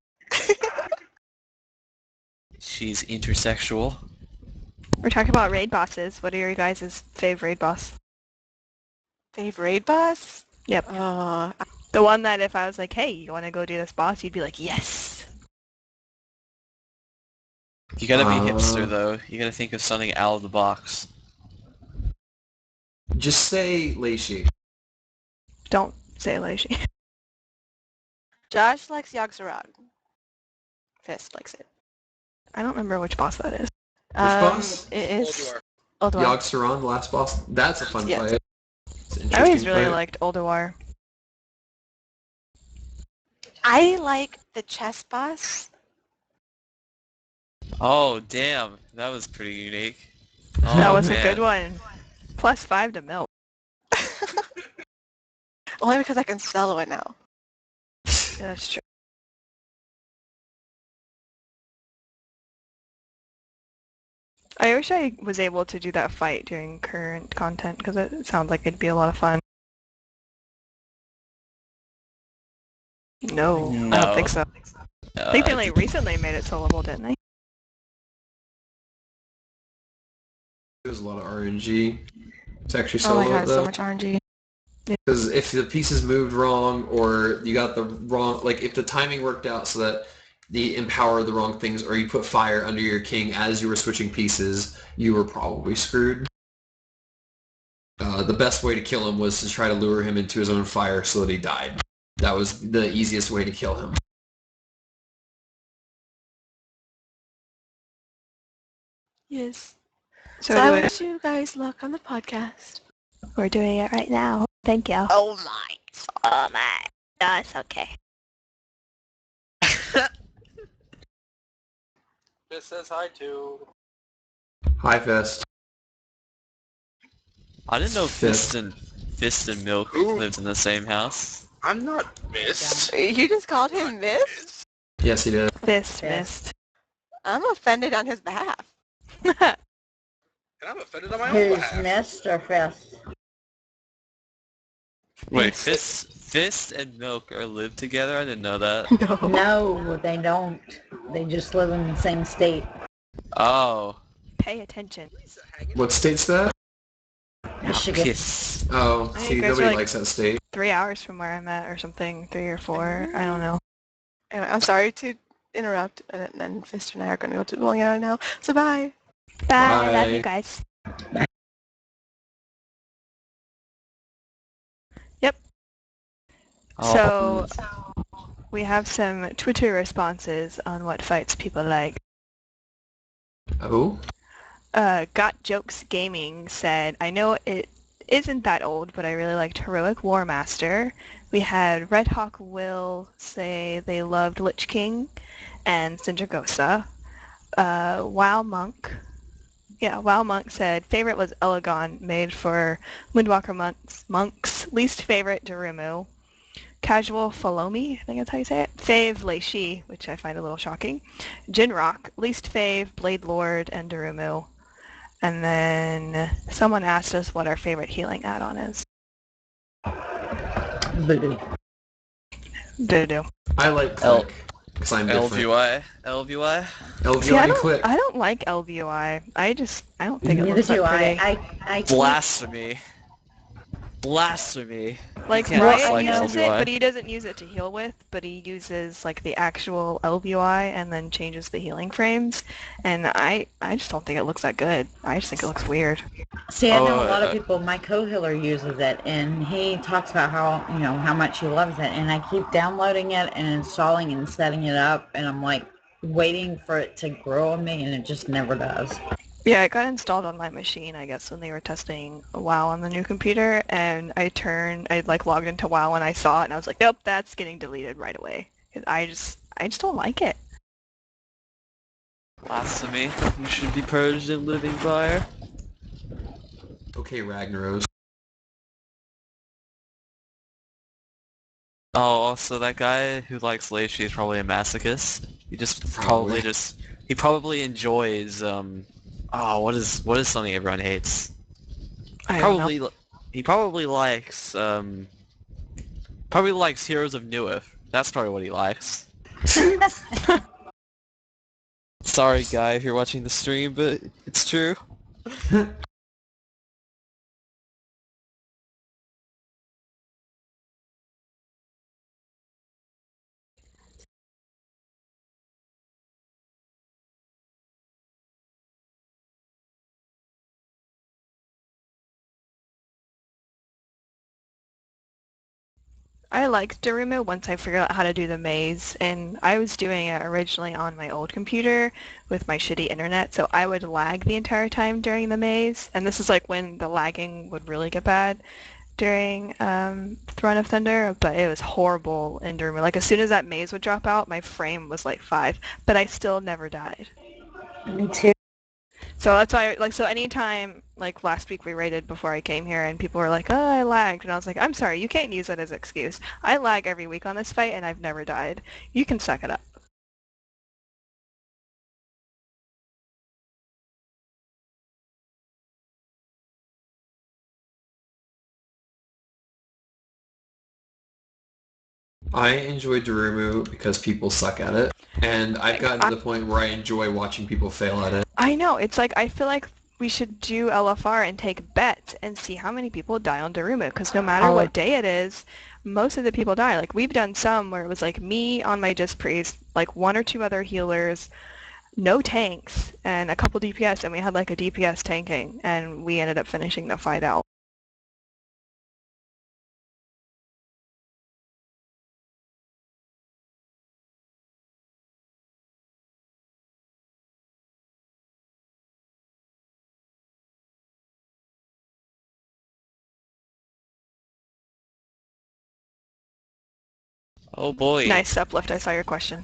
Speaker 3: She's intersexual.
Speaker 1: We're talking about raid bosses. What are your guys' favorite raid boss?
Speaker 7: Favorite raid boss?
Speaker 1: Yep. The one that if I was like, hey, you want to go do this boss, you'd be like, yes.
Speaker 3: You gotta be hipster though. You gotta think of something out of the box.
Speaker 2: Just say Leishi.
Speaker 1: Don't Say Leishi.
Speaker 7: Josh likes Yogg-Saron. Fist likes it.
Speaker 1: I don't remember which boss that is.
Speaker 2: boss?
Speaker 7: It is
Speaker 6: Ulduar.
Speaker 7: Ulduar.
Speaker 2: Yogg-Saron, the last boss. That's a fun
Speaker 7: Yes.
Speaker 2: fight. It's an
Speaker 1: I always
Speaker 2: interesting
Speaker 1: really
Speaker 2: fight.
Speaker 1: liked Ulduar.
Speaker 7: I like the chess boss.
Speaker 3: Oh, damn. That was pretty unique.
Speaker 1: That
Speaker 3: Oh,
Speaker 1: was a
Speaker 3: man.
Speaker 1: good one. +5 to milk.
Speaker 7: Only because I can solo it now.
Speaker 1: Yeah, that's true. I wish I was able to do that fight during current content because it sounds like it'd be a lot of fun. No, I don't think so. I think they only recently made it soloable, didn't they?
Speaker 2: There's a lot of RNG. It's actually
Speaker 7: Oh my
Speaker 2: solo
Speaker 7: god, so
Speaker 2: though.
Speaker 7: much RNG.
Speaker 2: Because if the pieces moved wrong or you got the wrong, like if the timing worked out so that the empower the wrong things or you put fire under your king as you were switching pieces, you were probably screwed. The best way to kill him was to try to lure him into his own fire so that he died. That was the easiest way to kill him.
Speaker 7: Yes.
Speaker 1: So
Speaker 7: So I
Speaker 1: do it.
Speaker 7: wish you guys luck on the podcast.
Speaker 1: We're doing it right now. Thank you.
Speaker 7: Oh my.
Speaker 1: Oh my. That's okay.
Speaker 6: This says hi to.
Speaker 2: Hi, Fest.
Speaker 3: I didn't know
Speaker 2: Fist.
Speaker 3: Fist and Milk
Speaker 6: Ooh.
Speaker 3: lived in the same house.
Speaker 6: I'm not Mist.
Speaker 7: You just called him Mist?
Speaker 2: Yes, he did.
Speaker 1: Fist
Speaker 4: Fist.
Speaker 1: missed.
Speaker 7: I'm offended on his behalf.
Speaker 6: And I'm offended on my own
Speaker 4: Who's
Speaker 6: behalf.
Speaker 4: mist or fist?
Speaker 3: Wait, Fist and Milk are live together? I didn't know that.
Speaker 7: No.
Speaker 4: No, they don't. They just live in the same state.
Speaker 3: Oh.
Speaker 1: Pay attention.
Speaker 2: What state's that?
Speaker 4: Michigan.
Speaker 3: Piss.
Speaker 2: Oh,
Speaker 1: I think
Speaker 2: see,
Speaker 1: you guys are
Speaker 2: nobody
Speaker 1: like-
Speaker 2: likes that state.
Speaker 1: 3 hours from where I'm at or something. 3 or 4. I don't know.
Speaker 7: Anyway, I'm sorry to interrupt, and then Fist and I are going to go to the bowling alley now. So bye.
Speaker 1: Bye. Love you
Speaker 2: Bye.
Speaker 1: guys. So we have some Twitter responses on what fights people like.
Speaker 2: Oh?
Speaker 1: Got Jokes Gaming said, I know it isn't that old, but I really liked Heroic War Master. We had Red Hawk Will say they loved Lich King and Sindragosa. WoW Monk said favorite was Elegon, made for Moonwalker monks. Least favorite Darumu. Casual Falomi, I think that's how you say it. Fave Leishi, which I find a little shocking. Jinrock, least fave Blade Lord and Darumu. And then someone asked us what our favorite healing add-on is.
Speaker 4: Voodoo.
Speaker 1: Voodoo.
Speaker 2: I like
Speaker 3: L-
Speaker 2: Click, because I'm different.
Speaker 3: LVY? LVY?
Speaker 1: See, I
Speaker 2: LVI and Click.
Speaker 1: don't like LVUI. I don't think it
Speaker 4: Neither
Speaker 1: looks that
Speaker 4: do
Speaker 1: pretty.
Speaker 4: I keep-
Speaker 3: Blasphemy. Blasphemy.
Speaker 1: Like
Speaker 3: can't
Speaker 1: Riot
Speaker 3: dislike
Speaker 1: uses it,
Speaker 3: LVY.
Speaker 1: but he doesn't use it to heal with, but he uses like the actual LVUI and then changes the healing frames. And I just don't think it looks that good. I just think it looks weird.
Speaker 4: See, I know a lot of
Speaker 3: Oh,
Speaker 4: people, my co-healer uses it, and he talks about how much he loves it, and I keep downloading it and installing and setting it up, and I'm like waiting for it to grow on me, and it just never does.
Speaker 1: Yeah, it got installed on my machine, I guess, when they were testing WoW on the new computer, and I like logged into WoW and I saw it, and I was like, nope, that's getting deleted right away. 'Cause I just don't like it.
Speaker 3: Blasphemy. You should be purged in living fire.
Speaker 2: Okay, Ragnaros.
Speaker 3: Oh, also that guy who likes Leishi is probably a masochist.
Speaker 2: Probably.
Speaker 3: He probably enjoys what is something everyone hates?
Speaker 1: I don't know.
Speaker 3: He probably likes Heroes of Newerth. That's probably what he likes. Sorry guy if you're watching the stream, but it's true.
Speaker 1: I liked Darumu once I figured out how to do the maze, and I was doing it originally on my old computer with my shitty internet, so I would lag the entire time during the maze, and this is like when the lagging would really get bad during Throne of Thunder, but it was horrible in Darumu. Like as soon as that maze would drop out, my frame was like 5, but I still never died.
Speaker 4: Me too.
Speaker 1: So that's why, like, so anytime, like last week we raided before I came here and people were like, oh, I lagged. And I was like, I'm sorry, you can't use that as an excuse. I lag every week on this fight and I've never died. You can suck it up.
Speaker 2: I enjoy Darumu because people suck at it, and I've gotten to the point where I enjoy watching people fail at it.
Speaker 1: I know, it's like, I feel like we should do LFR and take bets and see how many people die on Darumu, because no matter what day it is, most of the people die. Like, we've done some where it was like me on my Disc Priest, like 1 or 2 other healers, no tanks, and a couple DPS, and we had like a DPS tanking, and we ended up finishing the fight out.
Speaker 3: Oh boy.
Speaker 1: Nice uplift, I saw your question.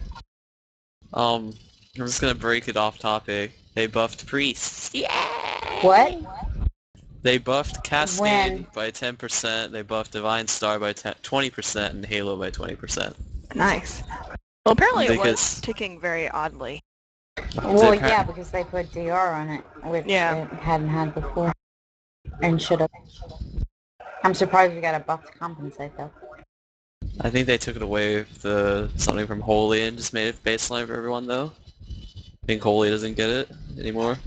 Speaker 3: I'm just gonna break it off topic. They buffed priests. Yeah.
Speaker 4: What?
Speaker 3: They buffed Cascade
Speaker 4: When?
Speaker 3: by 10%. They buffed Divine Star by 20%, and Halo by 20%.
Speaker 1: Nice. Well, apparently it was
Speaker 3: Because
Speaker 1: ticking very oddly.
Speaker 4: Well, yeah, because they put DR on it, which
Speaker 1: Yeah.
Speaker 4: it hadn't had before, and should have. I'm surprised we got a buff to compensate though.
Speaker 3: I think they took it away with something from Holy and just made it baseline for everyone though. I think Holy doesn't get it anymore.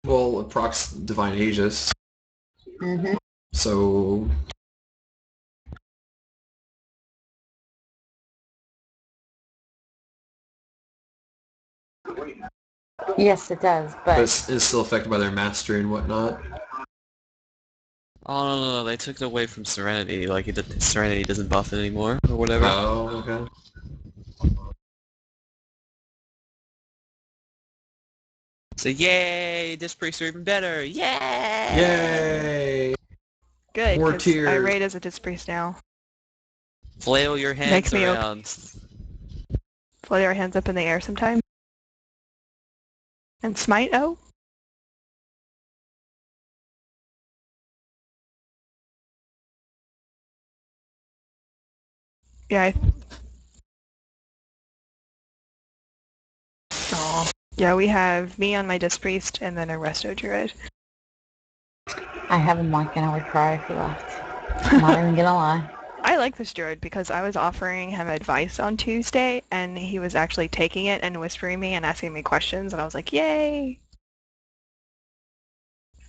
Speaker 2: Well, procs Divine Aegis,
Speaker 4: Mm-hmm.
Speaker 2: so
Speaker 4: Yes, it does, but
Speaker 2: it's still affected by their mastery and whatnot.
Speaker 3: Oh no, they took it away from Serenity. Like Serenity doesn't buff it anymore or whatever.
Speaker 2: Oh, okay.
Speaker 3: So yay, Disc Priests are even better. Yay!
Speaker 2: Yay!
Speaker 1: Good,
Speaker 2: More
Speaker 1: because I
Speaker 2: tiers.
Speaker 1: raid as a Disc Priest now.
Speaker 3: Flail your hands
Speaker 1: Makes me
Speaker 3: around.
Speaker 1: Flail your hands up in the air sometime. And smite, oh? Yeah, Aw. Yeah, we have me on my Disc Priest and then a Resto Druid.
Speaker 4: I have him like, and I would cry if he left. I'm not even gonna lie.
Speaker 1: I like this druid because I was offering him advice on Tuesday and he was actually taking it and whispering me and asking me questions and I was like, yay!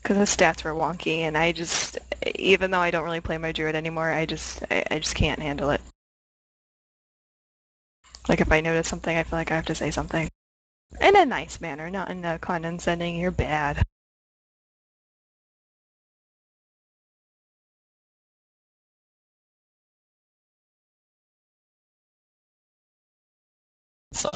Speaker 1: Because his stats were wonky and I just, even though I don't really play my druid anymore, I just can't handle it. Like if I notice something, I feel like I have to say something. In a nice manner, not in a condescending, you're bad.
Speaker 3: So,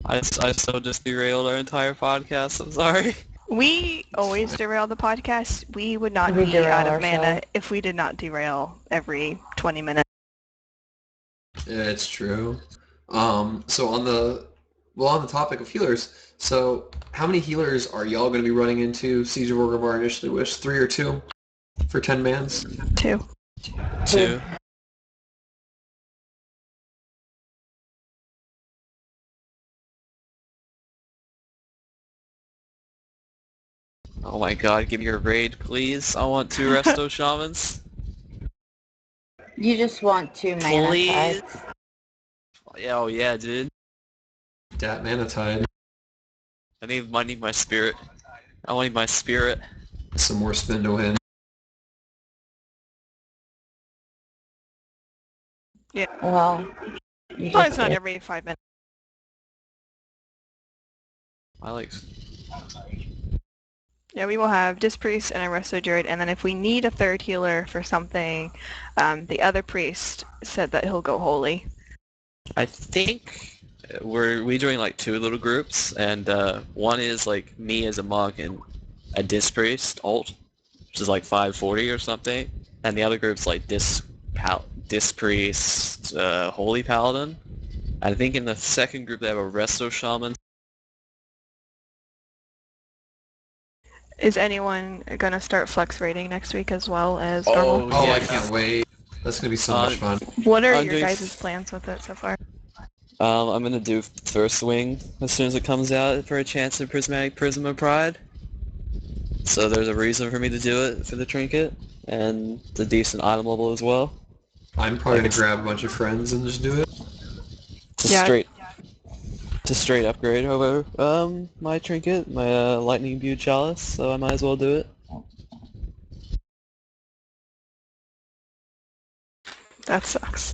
Speaker 3: I so just derailed our entire podcast. I'm sorry.
Speaker 1: We always derail the podcast. We would not
Speaker 4: We
Speaker 1: be
Speaker 4: derail
Speaker 1: out of mana
Speaker 4: ourselves.
Speaker 1: if we did not derail every 20 minutes.
Speaker 2: Yeah, it's true. So on the topic of healers, so how many healers are y'all going to be running into Siege of Orgrimmar initially? Wish 3 or 2 for 10 mans?
Speaker 1: 2.
Speaker 3: 2. Oh my god, give me your raid, please. I want 2 Resto Shamans.
Speaker 4: You just want 2 mana
Speaker 3: Please.
Speaker 4: tides.
Speaker 3: Yeah, oh yeah, dude.
Speaker 2: Dat Mana Tide.
Speaker 3: I need my spirit. I need my spirit.
Speaker 2: Some more spin to win.
Speaker 4: Well, you
Speaker 1: Well,
Speaker 4: just
Speaker 1: it's not
Speaker 4: did.
Speaker 1: every 5 minutes.
Speaker 3: I like...
Speaker 1: Yeah, we will have Disc Priest and a Resto Druid, and then if we need a third healer for something, the other priest said that he'll go Holy.
Speaker 3: I think we doing like two little groups, and one is like me as a monk and a Disc Priest alt, which is like 540 or something, and the other group's like Disc Priest, Holy Paladin. I think in the second group they have a Resto Shaman.
Speaker 1: Is anyone going to start flex raiding next week as well as
Speaker 3: Oh,
Speaker 1: normal?
Speaker 2: Oh, I
Speaker 3: yes.
Speaker 2: can't wait. That's gonna be so much fun.
Speaker 1: What are
Speaker 3: I'm
Speaker 1: your
Speaker 3: doing
Speaker 1: guys' plans with it so far?
Speaker 3: I'm gonna do First Wing as soon as it comes out for a chance at Prismatic Prism of Pride. So there's a reason for me to do it for the trinket, and it's a decent item level as well.
Speaker 2: I'm probably
Speaker 3: Like
Speaker 2: gonna grab a bunch of friends and just do it.
Speaker 3: it's a
Speaker 1: Yeah.
Speaker 3: straight upgrade over my trinket, my Lightning Imbued Chalice, so I might as well do it.
Speaker 1: That sucks.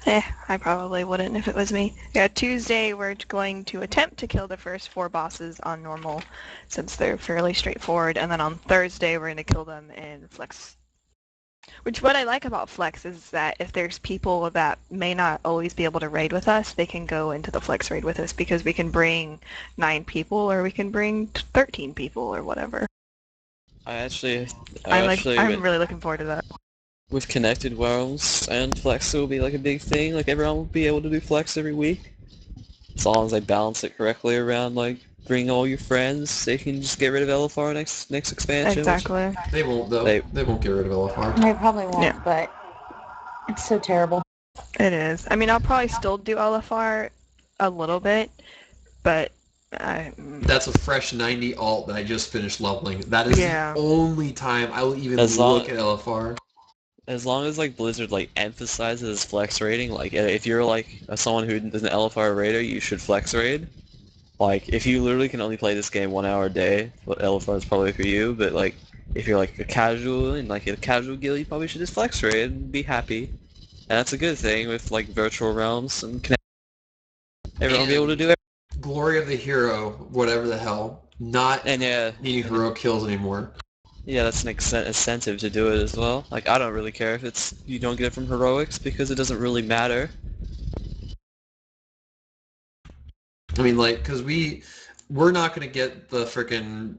Speaker 1: I probably wouldn't if it was me. Yeah, Tuesday we're going to attempt to kill the first 4 bosses on normal, since they're fairly straightforward, and then on Thursday we're going to kill them in Flex. Which, what I like about Flex is that if there's people that may not always be able to raid with us, they can go into the Flex raid with us, because we can bring 9 people, or we can bring 13 people, or whatever. I'm really looking forward to that.
Speaker 3: With connected realms and flex will be like a big thing. Like everyone will be able to do flex every week, as long as they balance it correctly around like bring all your friends. They can just get rid of LFR next expansion.
Speaker 1: Exactly.
Speaker 2: They won't though. They won't get rid of LFR.
Speaker 4: They probably won't,
Speaker 1: Yeah.
Speaker 4: but it's so terrible.
Speaker 1: It is. I mean, I'll probably still do LFR a little bit, but
Speaker 2: That's a fresh 90 alt that I just finished leveling. That is
Speaker 1: Yeah.
Speaker 2: the only time I will even look at LFR.
Speaker 3: As long as like Blizzard like emphasizes flex rating, like if you're like someone who is an LFR raider, you should flex raid. Like if you literally can only play this game 1 hour a day, well, LFR is probably for you. But like if you're like a casual and like a casual guild, you probably should just flex raid and be happy. And that's a good thing with like virtual realms and everyone will be able to do it.
Speaker 2: Glory of the hero, whatever the hell. Not
Speaker 3: And yeah,
Speaker 2: needing heroic kills anymore.
Speaker 3: yeah, that's an incentive to do it as well. Like I don't really care if it's you don't get it from heroics because it doesn't really matter.
Speaker 2: I mean, like, because we're not going to get the frickin'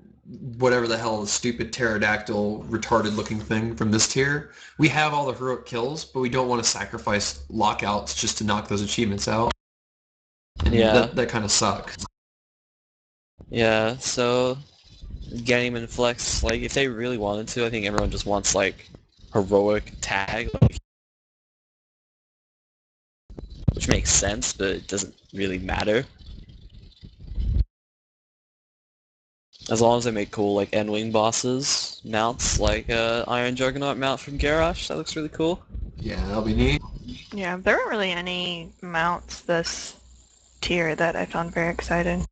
Speaker 2: whatever the hell, the stupid pterodactyl retarded looking thing from this tier. We have all the heroic kills, but we don't want to sacrifice lockouts just to knock those achievements out. And
Speaker 3: Yeah.
Speaker 2: that kind of sucks.
Speaker 3: Yeah, so getting them in flex, like if they really wanted to, I think everyone just wants like heroic tag, like, which makes sense, but it doesn't really matter. As long as they make cool like N-Wing bosses, mounts, like Iron Juggernaut mount from Garrosh, that looks really cool.
Speaker 2: Yeah, that'll be neat.
Speaker 1: Yeah, there aren't really any mounts this tier that I found very exciting.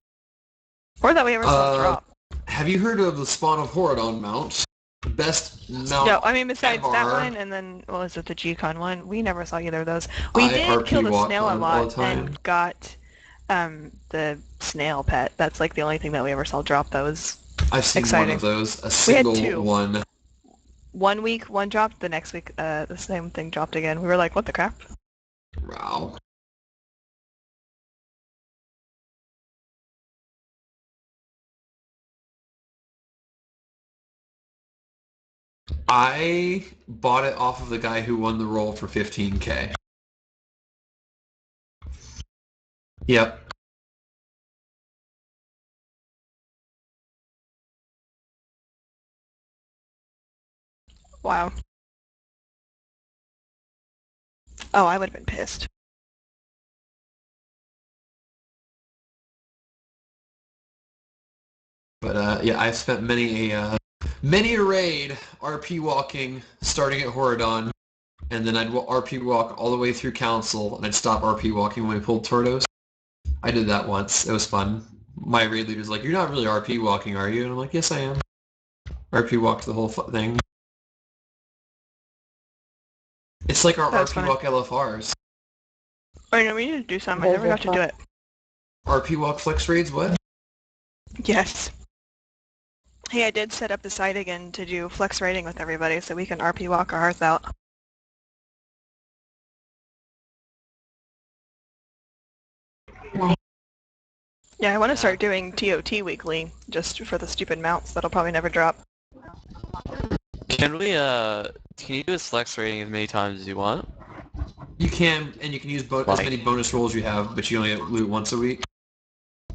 Speaker 1: Or that we ever saw drop.
Speaker 2: Have you heard of the Spawn of Horadon mount? The best mount
Speaker 1: No, I mean besides that
Speaker 2: ever.
Speaker 1: one, and then what was it, the G-Con one? We never saw either of those. We
Speaker 2: I
Speaker 1: did
Speaker 2: RP
Speaker 1: kill the
Speaker 2: walk
Speaker 1: snail a
Speaker 2: on all the
Speaker 1: lot
Speaker 2: time.
Speaker 1: and got the snail pet. That's like the only thing that we ever saw drop that was
Speaker 2: I've seen
Speaker 1: exciting.
Speaker 2: one of those. A
Speaker 1: We had
Speaker 2: single
Speaker 1: 2.
Speaker 2: one.
Speaker 1: 1 week, one dropped. The next week, the same thing dropped again. We were like, what the crap?
Speaker 2: Wow. I bought it off of the guy who won the roll for 15K. Yep.
Speaker 1: Wow. Oh, I would have been pissed.
Speaker 2: But yeah, I've spent many a raid RP walking, starting at Horadon, and then I'd RP walk all the way through Council, and I'd stop RP walking when we pulled Tortos. I did that once. It was fun. My raid leader's like, "You're not really RP walking, are you?" And I'm like, "Yes, I am." RP walked the whole thing. It's like our
Speaker 1: That's
Speaker 2: RP
Speaker 1: funny.
Speaker 2: walk LFRs.
Speaker 1: Oh, no, we need to do some. I never got to do it.
Speaker 2: RP walk flex raids, what?
Speaker 1: Yes. Hey, I did set up the site again to do flex rating with everybody so we can RP walk our hearts out. Yeah, I want to start doing TOT weekly just for the stupid mounts that'll probably never drop.
Speaker 3: Can you do a flex rating as many times as you want?
Speaker 2: You can, and you can use as many bonus rolls you have, but you only loot once a week.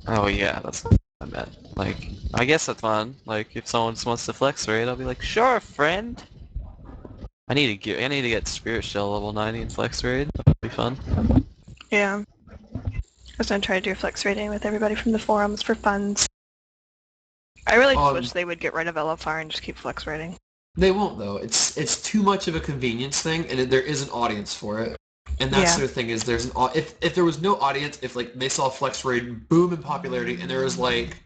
Speaker 3: Oh yeah, that's what I meant. Like, I guess that's fun. Like, if someone just wants to flex rate, I'll be like, sure, friend. I need to get Spirit Shell level 90 in flex raid. That'll be fun.
Speaker 1: Yeah. I was going to try to do flex rating with everybody from the forums for funds. I really just wish they would get rid of LFR and just keep flex rating.
Speaker 2: They won't though. It's too much of a convenience thing, and there is an audience for it. And that's the thing is there's an if there was no audience, if like they saw flex raid boom in popularity, and there was like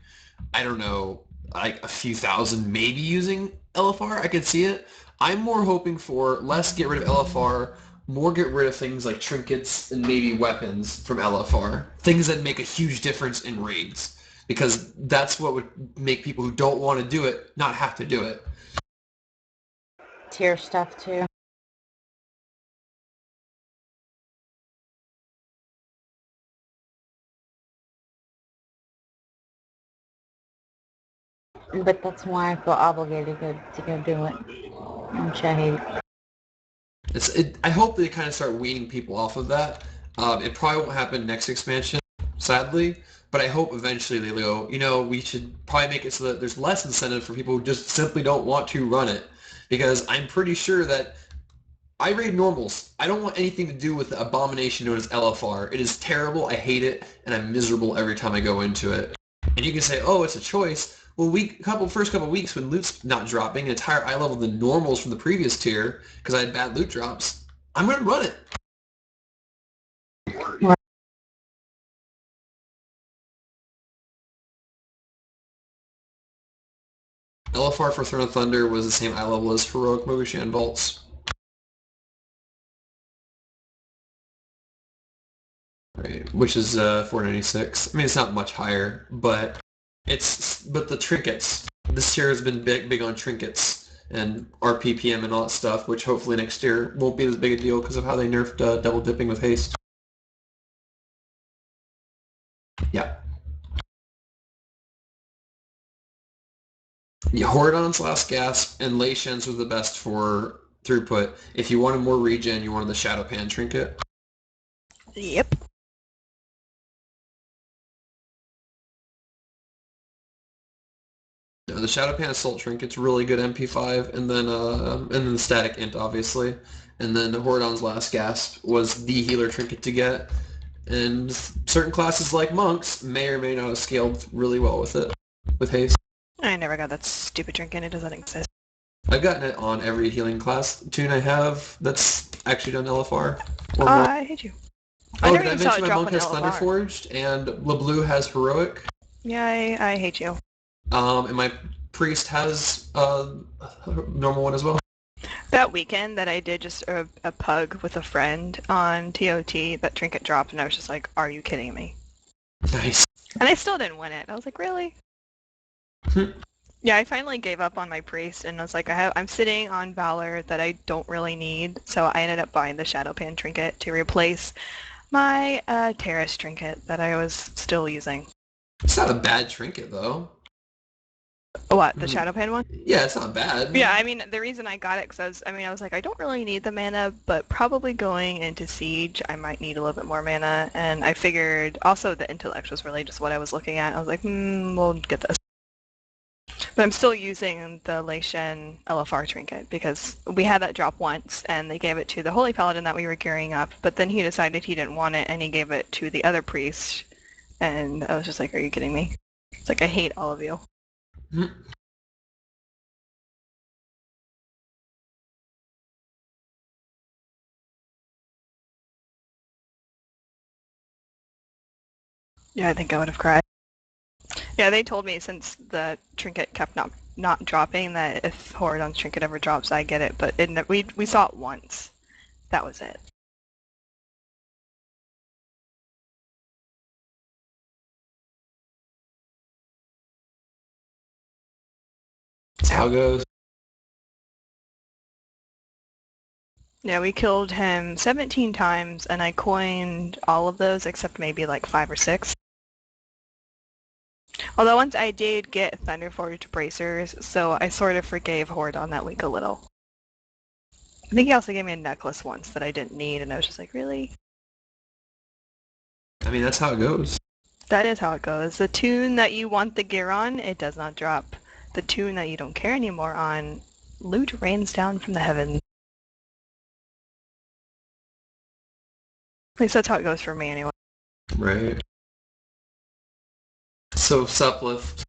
Speaker 2: I don't know like a few thousand maybe using LFR, I could see it. I'm more hoping for less get rid of LFR, more get rid of things like trinkets and maybe weapons from LFR, things that make a huge difference in raids, because that's what would make people who don't want to do it not have to do it.
Speaker 4: Tier stuff too. But that's why I feel obligated to go do it. Which I hate.
Speaker 2: I hope they kind of start weaning people off of that. It probably won't happen next expansion, sadly, but I hope eventually they go, we should probably make it so that there's less incentive for people who just simply don't want to run it. Because I'm pretty sure that I raid normals. I don't want anything to do with the abomination known as LFR. It is terrible, I hate it, and I'm miserable every time I go into it. And you can say, oh, it's a choice. Well, first couple weeks when loot's not dropping, and it's higher eye level than normals from the previous tier, because I had bad loot drops, I'm going to run it. LFR for Throne of Thunder was the same eye level as Heroic Mogushan Vaults. Right, which is 496. I mean, it's not much higher, but the trinkets. This year has been big on trinkets and RPPM and all that stuff, which hopefully next year won't be as big a deal because of how they nerfed double dipping with haste. Yeah. Yeah, Horadon's Last Gasp and Lei Shen's was the best for throughput. If you wanted more regen, you wanted the Shadow Pan trinket.
Speaker 1: Yep.
Speaker 2: The Shadow Pan Assault Trinket's really good MP5, and then the Static Int, obviously. And then Horadon's Last Gasp was the healer trinket to get. And certain classes like Monks may or may not have scaled really well with it, with haste.
Speaker 1: I never got that stupid trinket. It doesn't exist.
Speaker 2: I've gotten it on every healing class tune I have that's actually done LFR. Or
Speaker 1: I hate you.
Speaker 2: Oh, did I mention my Monk has Thunderforged, and LeBlue has Heroic?
Speaker 1: Yeah, I hate you.
Speaker 2: And my Priest has a normal one as well.
Speaker 1: That weekend that I did just a pug with a friend on TOT, that trinket dropped, and I was just like, are you kidding me?
Speaker 2: Nice.
Speaker 1: And I still didn't win it. I was like, really? Yeah, I finally gave up on my priest, and I was like, I'm sitting on Valor that I don't really need, so I ended up buying the Shadow Pan trinket to replace my Terrace trinket that I was still using.
Speaker 2: It's not a bad trinket, though.
Speaker 1: What, the Shadow Pan one?
Speaker 2: Yeah, it's not bad.
Speaker 1: Yeah, I mean, the reason I got it, because I was like, I don't really need the mana, but probably going into Siege, I might need a little bit more mana, and I figured, also the intellect was really just what I was looking at. I was like, we'll get this. But I'm still using the Lei Shen LFR trinket, because we had that drop once, and they gave it to the Holy Paladin that we were gearing up, but then he decided he didn't want it, and he gave it to the other priest, and I was just like, are you kidding me? It's like, I hate all of you. Yeah, I think I would have cried. Yeah, they told me since the trinket kept not dropping that if Horadon's trinket ever drops, I get it. But we saw it once. That was it.
Speaker 2: That's how it goes.
Speaker 1: Yeah, we killed him 17 times, and I coined all of those except maybe like 5 or 6. Although once I did get Thunderforged bracers, so I sort of forgave Horde on that week a little. I think he also gave me a necklace once that I didn't need, and I was just like, really?
Speaker 2: I mean, that's how it goes.
Speaker 1: That is how it goes. The tune that you want the gear on, it does not drop. The tune that you don't care anymore on, loot rains down from the heavens. At least that's how it goes for me anyway.
Speaker 2: Right. So, Suplift,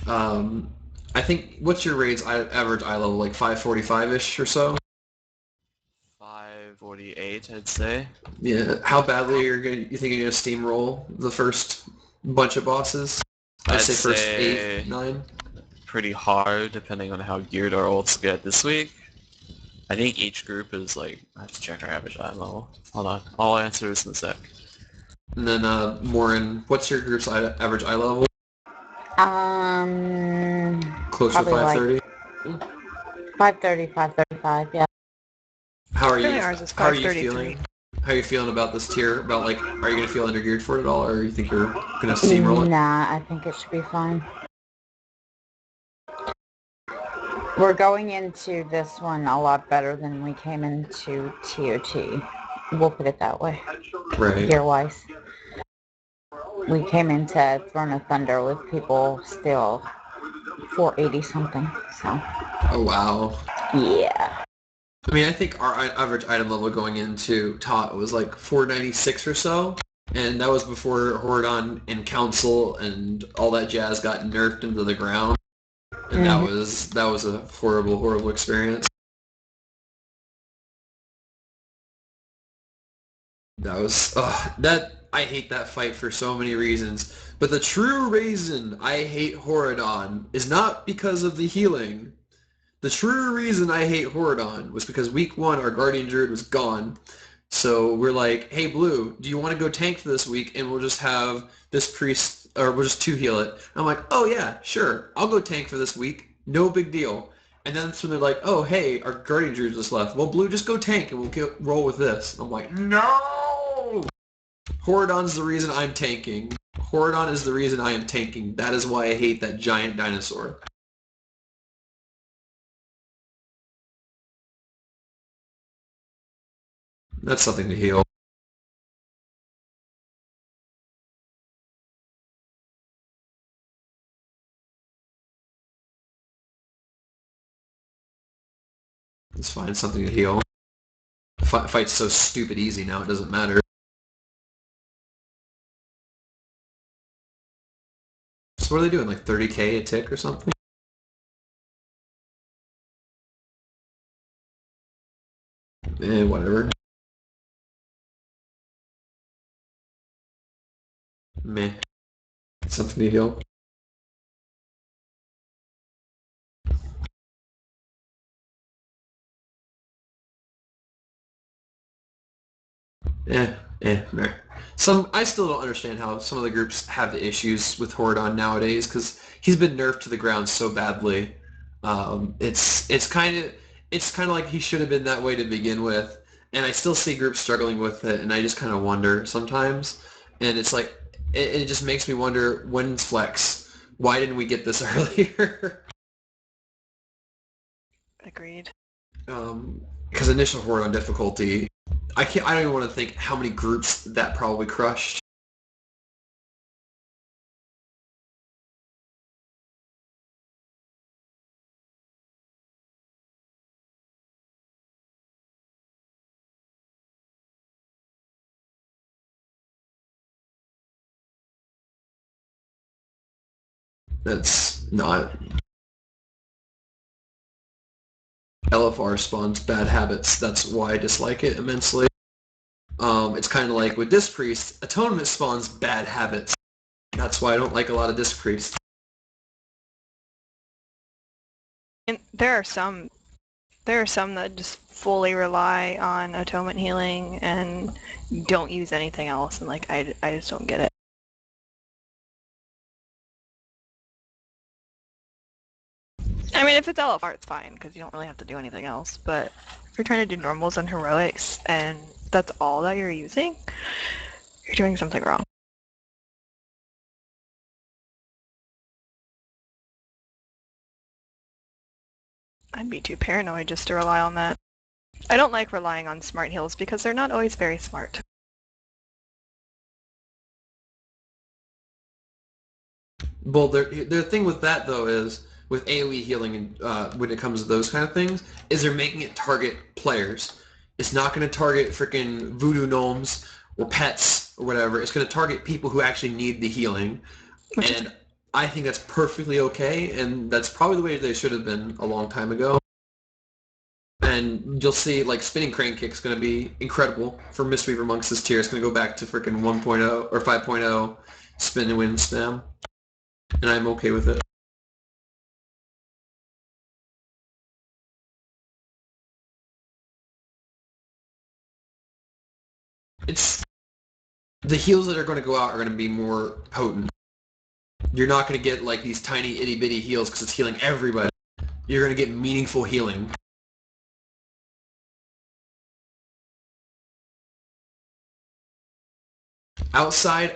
Speaker 2: I think, what's your raids average eye level, like 545-ish or so?
Speaker 3: 548, I'd say.
Speaker 2: Yeah. How badly you think you're going to steamroll the first bunch of bosses? I'd say first 8, 9?
Speaker 3: Pretty hard, depending on how geared our ults get this week. I think each group is like... I have to check our average eye level. Hold on. I'll answer this in a sec.
Speaker 2: And then, Morin, what's your group's average eye level? Close to
Speaker 4: Probably
Speaker 2: 530?
Speaker 4: like 530, 535, yeah.
Speaker 1: How are you? Ours is 533.
Speaker 2: How are you feeling about this tier? About like, are you gonna feel undergeared for it at all, or you think you're gonna steamroll it?
Speaker 4: Nah, I think it should be fine. We're going into this one a lot better than we came into TOT. We'll put it that way.
Speaker 2: Right.
Speaker 4: Gear-wise. We came into Throne of Thunder with people still 480 something, so.
Speaker 2: Oh wow.
Speaker 4: Yeah.
Speaker 2: I mean, I think our average item level going into TOT was like 496 or so, and that was before Hordon and Council and all that jazz got nerfed into the ground, and that was a horrible experience. That was I hate that fight for so many reasons. But the true reason I hate Horadon is not because of the healing. The true reason I hate Horadon was because week 1 our Guardian Druid was gone. So we're like, hey Blue, do you want to go tank for this week and we'll just have this priest, or we'll just 2-heal it. I'm like, oh yeah, sure, I'll go tank for this week. No big deal. And then so they're like, oh hey, our Guardian Druid just left. Well Blue, just go tank and we'll roll with this. I'm like, no! Horadon's the reason I'm tanking. Horadon is the reason I am tanking. That is why I hate that giant dinosaur. That's something to heal. It's fine, something to heal. Fight's so stupid easy now, it doesn't matter. So what are they doing, like 30k a tick or something? Whatever. Meh. Something to heal. Meh. I still don't understand how some of the groups have the issues with Horadon nowadays, because he's been nerfed to the ground so badly. It's kind of like he should have been that way to begin with, and I still see groups struggling with it, and I just kind of wonder sometimes, and it's like it just makes me wonder, when's Flex? Why didn't we get this earlier?
Speaker 1: Agreed.
Speaker 2: Because initial Horadon difficulty, I don't even want to think how many groups that probably crushed. That's not... LFR spawns bad habits. That's why I dislike it immensely. It's kind of like with Disc Priest, Atonement spawns bad habits. That's why I don't like a lot of Disc Priests.
Speaker 1: And there are some that just fully rely on atonement healing and don't use anything else, and like I just don't get it. I mean, mean, if it's LFR, it's fine, because you don't really have to do anything else, but if you're trying to do normals and heroics, and that's all that you're using, you're doing something wrong. I'd be too paranoid just to rely on that. I don't like relying on smart heals because they're not always very smart.
Speaker 2: Well, the thing with that though is with AoE healing and when it comes to those kind of things, is they're making it target players. It's not going to target freaking voodoo gnomes or pets or whatever. It's going to target people who actually need the healing, and I think that's perfectly okay, and that's probably the way they should have been a long time ago. And you'll see, like, Spinning Crane Kick's going to be incredible for Mistweaver Monks this tier. It's going to go back to freaking 1.0 or 5.0 spin and win spam, and I'm okay with it. It's the heals that are going to go out are going to be more potent. You're not going to get like these tiny itty bitty heals because it's healing everybody. You're going to get meaningful healing. Outside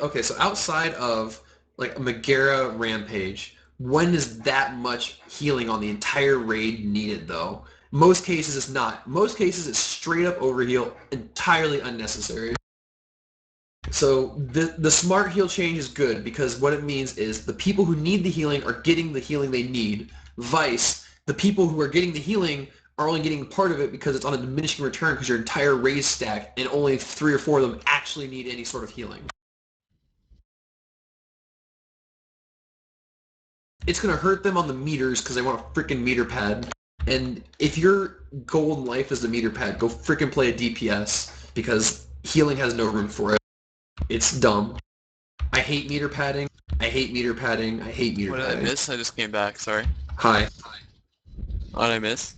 Speaker 2: of like a Megara Rampage, when is that much healing on the entire raid needed though? Most cases it's not. Most cases it's straight up overheal, entirely unnecessary. So the smart heal change is good because what it means is the people who need the healing are getting the healing they need. Vice, the people who are getting the healing are only getting part of it because it's on a diminishing return because your entire raise stack and only 3 or 4 of them actually need any sort of healing. It's going to hurt them on the meters because they want a freaking meter pad. And if your goal in life is the meter pad, go freaking play a DPS because healing has no room for it. It's dumb. I hate meter padding. I hate meter padding. I hate meter
Speaker 3: What
Speaker 2: padding.
Speaker 3: did I miss? I just came back, sorry.
Speaker 2: Hi.
Speaker 3: What did I miss?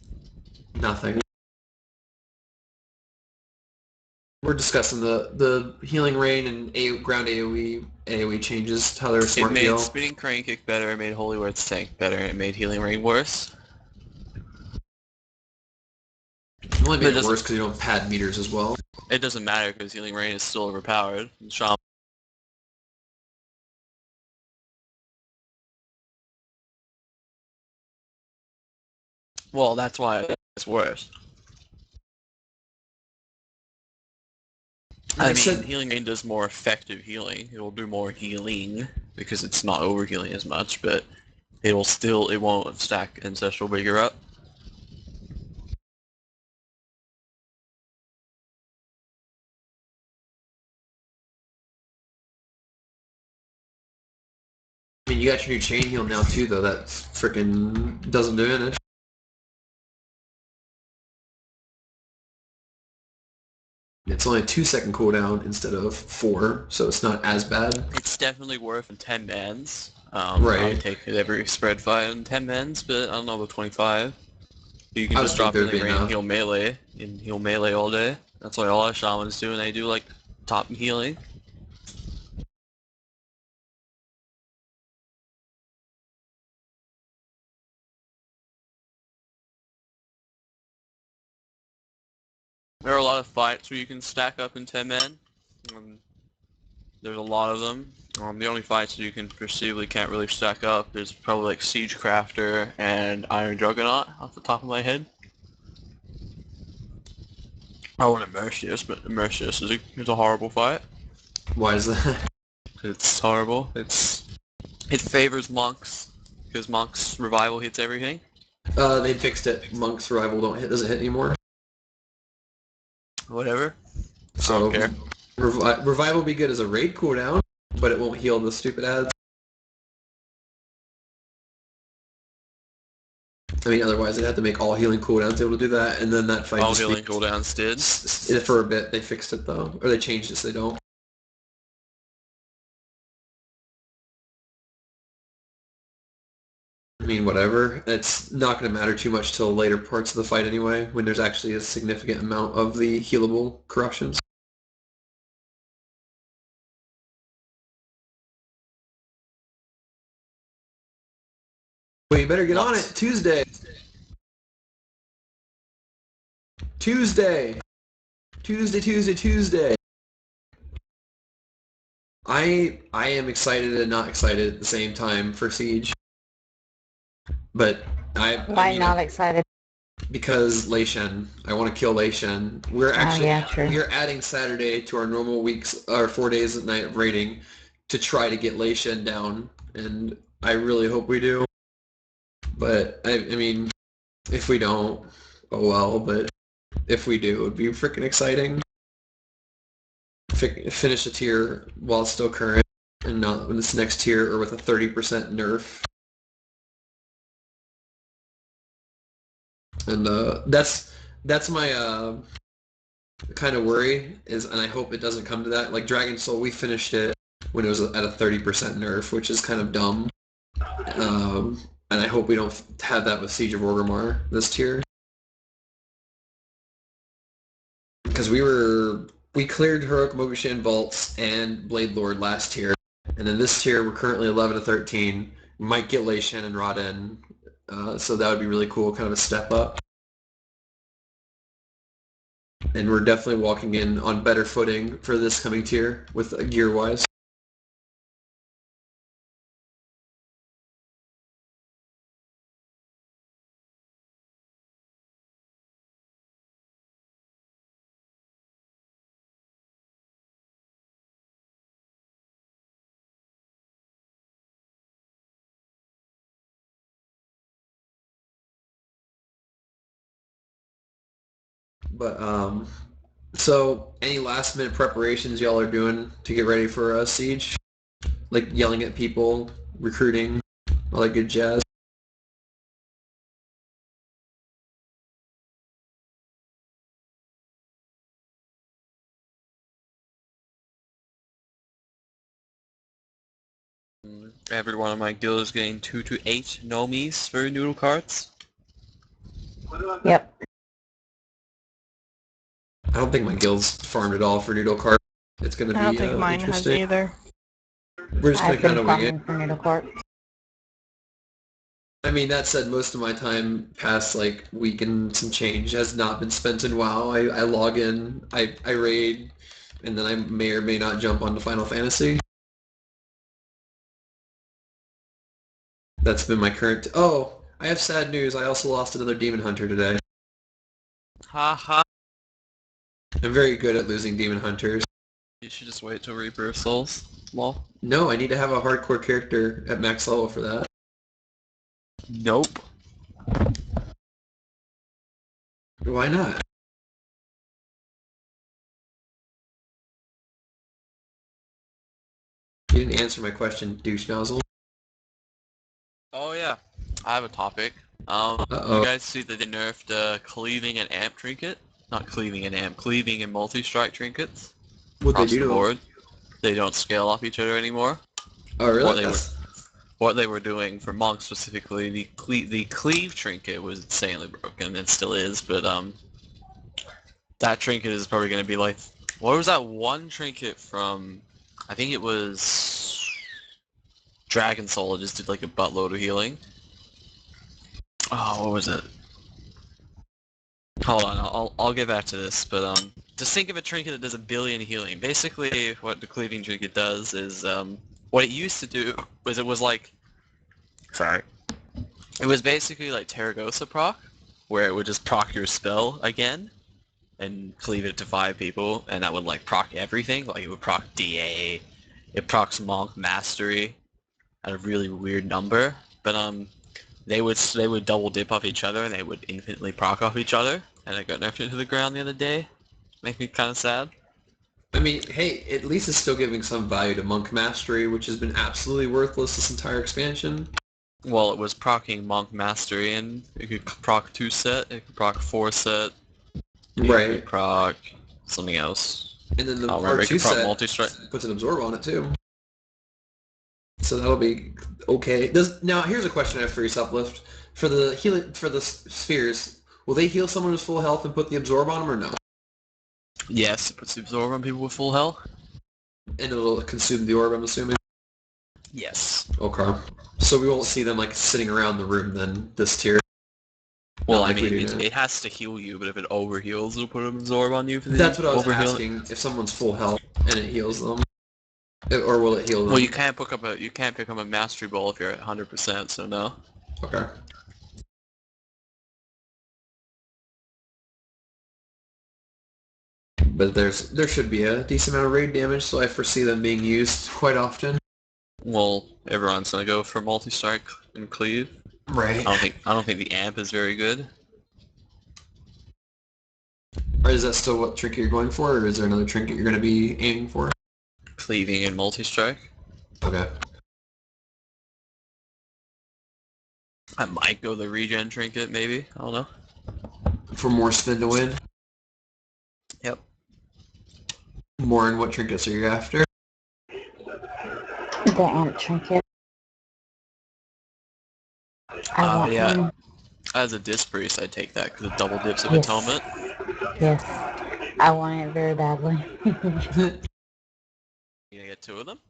Speaker 2: Nothing. We're discussing the healing rain and ground AoE changes, how they're
Speaker 3: It
Speaker 2: smart
Speaker 3: made
Speaker 2: heal.
Speaker 3: Spinning Crane Kick better, it made Holy Word's tank better, it made Healing Ring worse.
Speaker 2: It only
Speaker 3: But
Speaker 2: made
Speaker 3: it
Speaker 2: it
Speaker 3: doesn't-
Speaker 2: worse because you don't pad meters as well.
Speaker 3: It doesn't matter because Healing Rain is still overpowered. Shaman. Well, that's why it's worse. I mean, Healing Rain does more effective healing. It will do more healing because it's not overhealing as much, but it won't stack Ancestral Vigor up.
Speaker 2: I mean, you got your new chain heal now too, though. That freaking doesn't diminish. It's only a 2-second cooldown instead of 4, so it's not as bad.
Speaker 3: It's definitely worth in 10 mans.
Speaker 2: Right.
Speaker 3: I take it every spread fight in 10 mans, but I don't know about 25. You can
Speaker 2: I
Speaker 3: just
Speaker 2: would think
Speaker 3: drop
Speaker 2: there'd
Speaker 3: Healing
Speaker 2: be
Speaker 3: Rain
Speaker 2: enough.
Speaker 3: and heal melee all day. That's what all our shamans do, and they do like top healing. There are a lot of fights where you can stack up in 10 men. There's a lot of them. The only fights that you can perceivably can't really stack up is probably like Siege Crafter and Iron Juggernaut off the top of my head. I want Immersius, but Immersius is a horrible fight.
Speaker 2: Why is that?
Speaker 3: It's horrible. It favors monks because monks revival hits everything.
Speaker 2: They fixed it. Monk survival doesn't hit anymore.
Speaker 3: Whatever.
Speaker 2: So
Speaker 3: I don't care.
Speaker 2: revival will be good as a raid cooldown, but it won't heal the stupid ads. I mean, otherwise they'd have to make all healing cooldowns able to do that, and then that fight
Speaker 3: All
Speaker 2: just
Speaker 3: healing cooldowns did.
Speaker 2: for a bit. They fixed it though, or they changed it so they don't. I mean, whatever. It's not going to matter too much till later parts of the fight anyway, when there's actually a significant amount of the healable corruptions. Well, you better get on it. Tuesday. Tuesday. I am excited and not excited at the same time for Siege. But
Speaker 4: Why not excited?
Speaker 2: because Lei Shen. I want to kill Lei Shen. We're actually
Speaker 4: true.
Speaker 2: we are adding Saturday to our normal weeks or 4 days at night of raiding to try to get Lei Shen down, and I really hope we do. But I mean, if we don't, oh well. But if we do, it would be freaking exciting. Finish a tier while it's still current, and not when this next tier or with a 30% nerf. And that's my kind of worry is, and I hope it doesn't come to that. Like Dragon Soul, we finished it when it was at a 30% nerf, which is kind of dumb. And I hope we don't have that with Siege of Orgrimmar this tier. Because we cleared Heroic Mogushan Vaults and Blade Lord last tier, and then this tier we're currently 11 to 13. We might get Lei Shen and Raden, so that would be really cool, kind of a step up. And we're definitely walking in on better footing for this coming tier with gear-wise. But so any last minute preparations y'all are doing to get ready for Siege? Like yelling at people, recruiting, all that good jazz?
Speaker 3: Every one of my guilds is getting 2 to 8 nomies for noodle carts.
Speaker 4: Yep.
Speaker 2: I don't think my guild's farmed at all for Noodle Cart. It's going to be
Speaker 7: I don't think mine has
Speaker 2: interesting.
Speaker 7: either.
Speaker 2: We're just going
Speaker 4: I've
Speaker 2: to kind
Speaker 4: been
Speaker 2: of wing it.
Speaker 4: farming for Noodle Court.
Speaker 2: I mean, that said, most of my time past like week and some change has not been spent in WoW. I log in, I raid, and then I may or may not jump onto Final Fantasy. That's been my current... Oh, I have sad news. I also lost another Demon Hunter today.
Speaker 3: Ha ha.
Speaker 2: I'm very good at losing Demon Hunters.
Speaker 3: You should just wait till Reaper of Souls. Lol.
Speaker 2: No, I need to have a hardcore character at max level for that.
Speaker 3: Nope.
Speaker 2: Why not? You didn't answer my question, douche nozzle.
Speaker 3: Oh yeah, I have a topic.
Speaker 2: Uh-oh.
Speaker 3: You guys see that they nerfed cleaving and amp trinket? Not cleaving and amp, cleaving and multi-strike trinkets.
Speaker 2: What'd they
Speaker 3: Across
Speaker 2: do
Speaker 3: the
Speaker 2: to them?
Speaker 3: board. They don't scale off each other anymore.
Speaker 2: Oh, really?
Speaker 3: What they were doing for monks specifically, the cleave trinket was insanely broken, and still is, but that trinket is probably going to be like, what was that one trinket from, I think it was Dragon Soul, it just did like a buttload of healing. Oh, what was it? Hold on, I'll get back to this, but just think of a trinket that does 1 billion healing. Basically, what the cleaving trinket does is, what it used to do was it was like, sorry, it was basically like Terragosa proc, where it would just proc your spell again, and cleave it to 5 people, and that would like proc everything. Like it would proc DA, it procs Monk Mastery at a really weird number, but they would double dip off each other, and they would infinitely proc off each other, and it got nerfed into the ground the other day. Make me kind of sad.
Speaker 2: I mean, hey, at least it's still giving some value to Monk Mastery, which has been absolutely worthless this entire expansion.
Speaker 3: Well, it was procking Monk Mastery, and it could proc 2 set, it could proc 4 set, it
Speaker 2: Right.
Speaker 3: could proc something else.
Speaker 2: And then the
Speaker 3: Remember, it
Speaker 2: R2
Speaker 3: could proc
Speaker 2: set
Speaker 3: multi-strike.
Speaker 2: puts an absorb on it too. So that'll be okay. Now here's a question I have for yourself, Lift. For the healing, for the spheres, will they heal someone who's full health and put the absorb on them, or no?
Speaker 3: Yes, it puts the absorb on people with full health.
Speaker 2: And it'll consume the orb, I'm assuming.
Speaker 3: Yes.
Speaker 2: Okay. So we won't see them like sitting around the room then, this tier.
Speaker 3: Well,
Speaker 2: Not
Speaker 3: I
Speaker 2: like we
Speaker 3: mean,
Speaker 2: do
Speaker 3: it,
Speaker 2: now.
Speaker 3: it has to heal you, but if it overheals, it'll put an absorb on you for the
Speaker 2: That's what I was
Speaker 3: overheal.
Speaker 2: asking. If someone's full health and it heals them, or will it heal them?
Speaker 3: Well, you can't pick up a mastery ball if you're at 100%. So no.
Speaker 2: Okay. But there should be a decent amount of raid damage, so I foresee them being used quite often.
Speaker 3: Well, everyone's gonna go for multi-strike and cleave.
Speaker 2: Right.
Speaker 3: I don't think the amp is very good.
Speaker 2: Or is that still what trinket you're going for, or is there another trinket you're going to be aiming for?
Speaker 3: Cleaving and multi-strike.
Speaker 2: Okay.
Speaker 3: I might go the regen trinket, maybe. I don't know.
Speaker 2: For more spin to win?
Speaker 3: Yep.
Speaker 2: More in what trinkets are you after?
Speaker 4: The amp trinket. I want
Speaker 3: Yeah.
Speaker 4: one.
Speaker 3: As a disc priest, I'd take that because it double dips of
Speaker 4: Yes.
Speaker 3: atonement.
Speaker 4: Yes. I want it very badly.
Speaker 3: You gonna get 2 of them?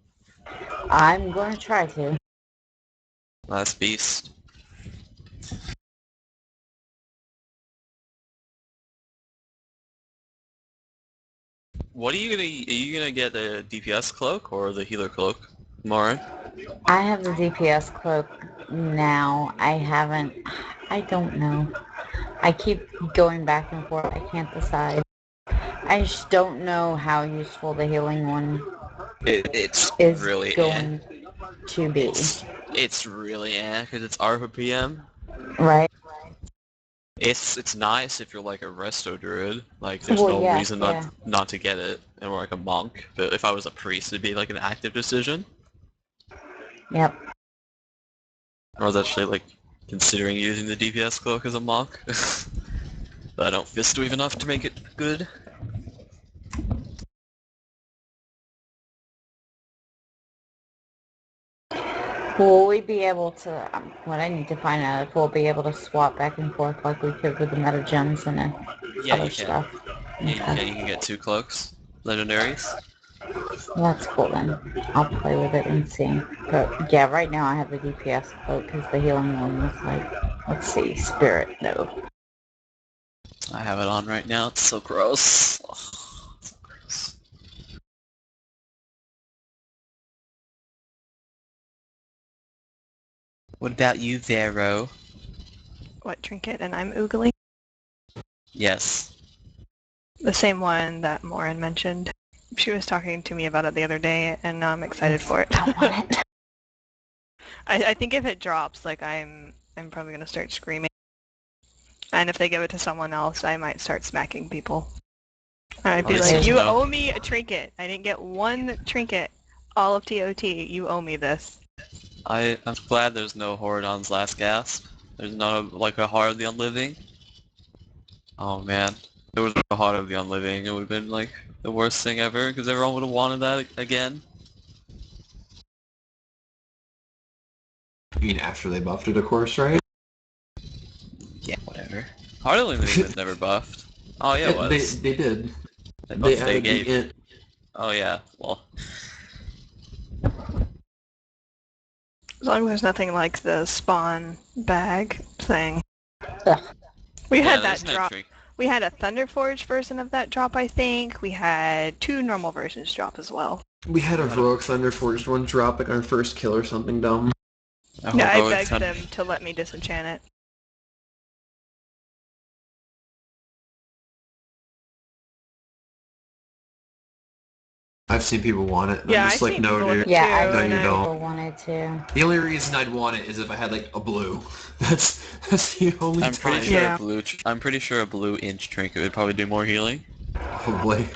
Speaker 4: I'm going to try to.
Speaker 3: Last beast. What are you gonna get the DPS cloak or the healer cloak, Mara?
Speaker 4: I have the DPS cloak now. I don't know. I keep going back and forth. I can't decide. I just don't know how useful the healing one
Speaker 3: It's
Speaker 4: is
Speaker 3: really
Speaker 4: going to be.
Speaker 3: It's really because it's R for PM.
Speaker 4: Right?
Speaker 3: It's nice if you're like a resto druid. Like there's
Speaker 4: Well,
Speaker 3: no
Speaker 4: yeah,
Speaker 3: reason not to get it, and we're like a monk. But if I was a priest, it'd be like an active decision.
Speaker 4: Yep.
Speaker 3: I was actually like considering using the DPS cloak as a monk, but I don't fist weave enough to make it good.
Speaker 4: Will we be able to, what I need to find out if we'll be able to swap back and forth like we could with the meta gems and
Speaker 3: Yeah,
Speaker 4: other
Speaker 3: you can.
Speaker 4: stuff?
Speaker 3: Yeah,
Speaker 4: Okay.
Speaker 3: you can get 2 cloaks, legendaries.
Speaker 4: Well, that's cool then. I'll play with it and see. But yeah, right now I have the DPS cloak because the healing one was like, let's see, spirit, no.
Speaker 3: I have it on right now. It's so gross. Ugh, so gross. What about you, Vero?
Speaker 1: What trinket? And I'm oogling.
Speaker 3: Yes.
Speaker 1: The same one that Morin mentioned. She was talking to me about it the other day, and now I'm excited for it.
Speaker 4: I want it.
Speaker 1: I think if it drops, like I'm probably gonna start screaming. And if they give it to someone else, I might start smacking people. I'd be
Speaker 3: Honestly,
Speaker 1: like, you
Speaker 3: no.
Speaker 1: owe me a trinket. I didn't get one trinket all of TOT. You owe me this.
Speaker 3: I'm glad there's no Horadon's Last Gasp. There's not like a Heart of the Unliving. Oh man. If there was a Heart of the Unliving, it would have been like the worst thing ever, because everyone would have wanted that again.
Speaker 2: You mean after they buffed it, of course, right?
Speaker 3: Yeah, whatever. Heart of the Unliving was never buffed. Oh yeah, it was.
Speaker 2: They did.
Speaker 3: They
Speaker 2: They
Speaker 3: buffed
Speaker 2: added
Speaker 3: gave.
Speaker 2: the int.
Speaker 3: Oh yeah, well.
Speaker 1: As long as there's nothing like the spawn bag thing.
Speaker 4: Ugh.
Speaker 1: We
Speaker 3: Yeah,
Speaker 1: had
Speaker 3: there's
Speaker 1: that
Speaker 3: no
Speaker 1: drop.
Speaker 3: trick.
Speaker 1: We had a Thunderforge version of that drop, I think. We had 2 normal versions drop as well.
Speaker 2: We had a heroic Thunderforged one drop like our first kill or something dumb.
Speaker 1: Yeah, I begged them to let me disenchant it.
Speaker 2: I've seen people want it. And
Speaker 1: Yeah,
Speaker 2: I'm just
Speaker 1: I've
Speaker 2: like,
Speaker 1: seen
Speaker 2: no,
Speaker 1: people with
Speaker 2: dude.
Speaker 1: it
Speaker 4: Yeah,
Speaker 1: too,
Speaker 4: I
Speaker 2: No,
Speaker 1: and
Speaker 2: you
Speaker 4: think
Speaker 2: don't.
Speaker 4: people wanted to.
Speaker 2: The only reason I'd want it is if I had like a blue. That's the only
Speaker 3: I'm
Speaker 2: time.
Speaker 3: pretty sure
Speaker 1: Yeah.
Speaker 3: I'm pretty sure a blue inch trinket would probably do more healing.
Speaker 2: Probably.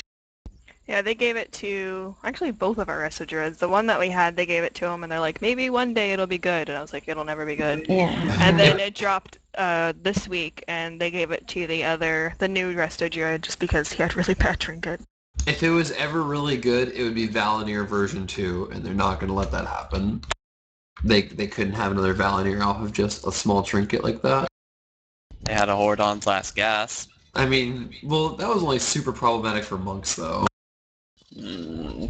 Speaker 1: Yeah, they gave it to, actually both of our Resto Druids. The one that we had, they gave it to them, and they're like, maybe one day it'll be good. And I was like, it'll never be good.
Speaker 4: Yeah.
Speaker 1: And then it dropped this week, and they gave it to the new Resto Druid, just because he had really bad trinket.
Speaker 2: If it was ever really good, it would be Valinir version 2, and they're not going to let that happen. They couldn't have another Valinir off of just a small trinket like that.
Speaker 3: They had a Horadon's Last Gasp.
Speaker 2: I mean, well, that was only super problematic for monks, though.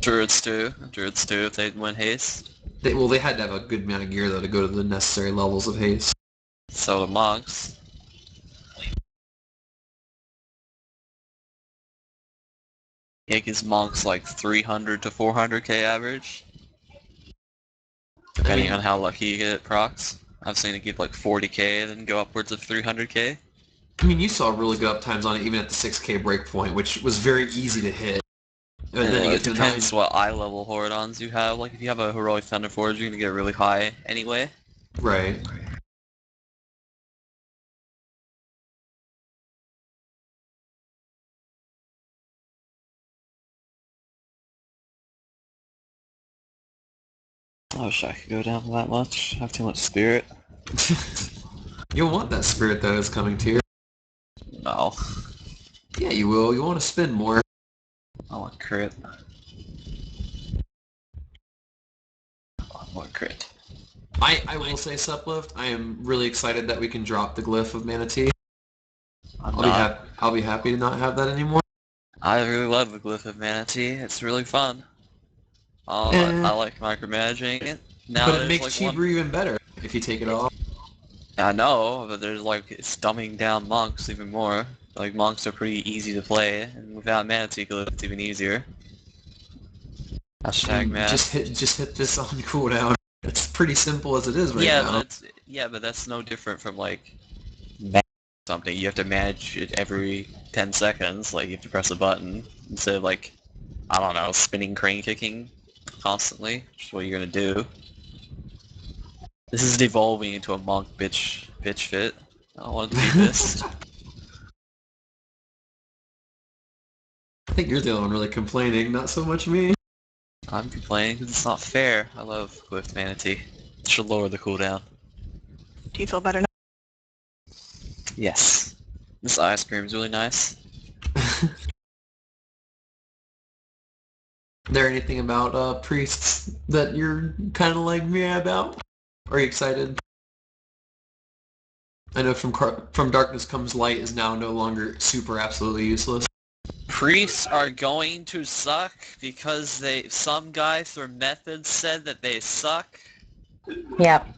Speaker 3: Druids too. Druids too if they went haste.
Speaker 2: They had to have a good amount of gear though to go to the necessary levels of haste.
Speaker 3: So the monks. It gives monks like 300 to 400k average, depending on how lucky you get at procs. I've seen it give like 40k and then go upwards of 300k.
Speaker 2: I mean, you saw really good uptimes on it even at the 6k breakpoint, which was very easy to hit. And then you
Speaker 3: It
Speaker 2: get to
Speaker 3: depends what eye level Horadons you have. Like if you have a heroic Thunderforge, you're gonna get really high anyway.
Speaker 2: Right.
Speaker 3: I wish I could go down that much. I have too much spirit.
Speaker 2: You'll want that spirit that is coming to you.
Speaker 3: No.
Speaker 2: Yeah, you will. You want to spend more.
Speaker 3: I want crit. I want crit.
Speaker 2: I will say, Suplift, I am really excited that we can drop the glyph of Manatee. I'll be happy to not have that anymore.
Speaker 3: I really love the Glyph of Manatee. It's really fun. I like micromanaging it. Now
Speaker 2: But it
Speaker 3: there's
Speaker 2: makes
Speaker 3: like
Speaker 2: Cheever even better if you take it off.
Speaker 3: I know, but there's like it's dumbing down monks even more. Like monks are pretty easy to play, and without Manatee Glyph it's even easier. Hashtag math.
Speaker 2: Just hit this on cooldown. It's pretty simple as it is right now.
Speaker 3: But that's no different from like something. You have to manage it every 10 seconds. Like you have to press a button instead of like, I don't know, spinning crane kicking constantly. Which is what you're gonna do. This is devolving into a monk bitch fit. I don't want it to be this.
Speaker 2: I think you're the only one really complaining, not so much me.
Speaker 3: I'm complaining because it's not fair. I love Glyph Manatee. It should lower the cooldown.
Speaker 1: Do you feel better now?
Speaker 3: Yes. This ice cream is really nice.
Speaker 2: Is there anything about priests that you're kind of like me about? Are you excited? I know from darkness comes light is now no longer super absolutely useless.
Speaker 3: Priests are going to suck because some guy through methods said that they suck.
Speaker 4: Yep.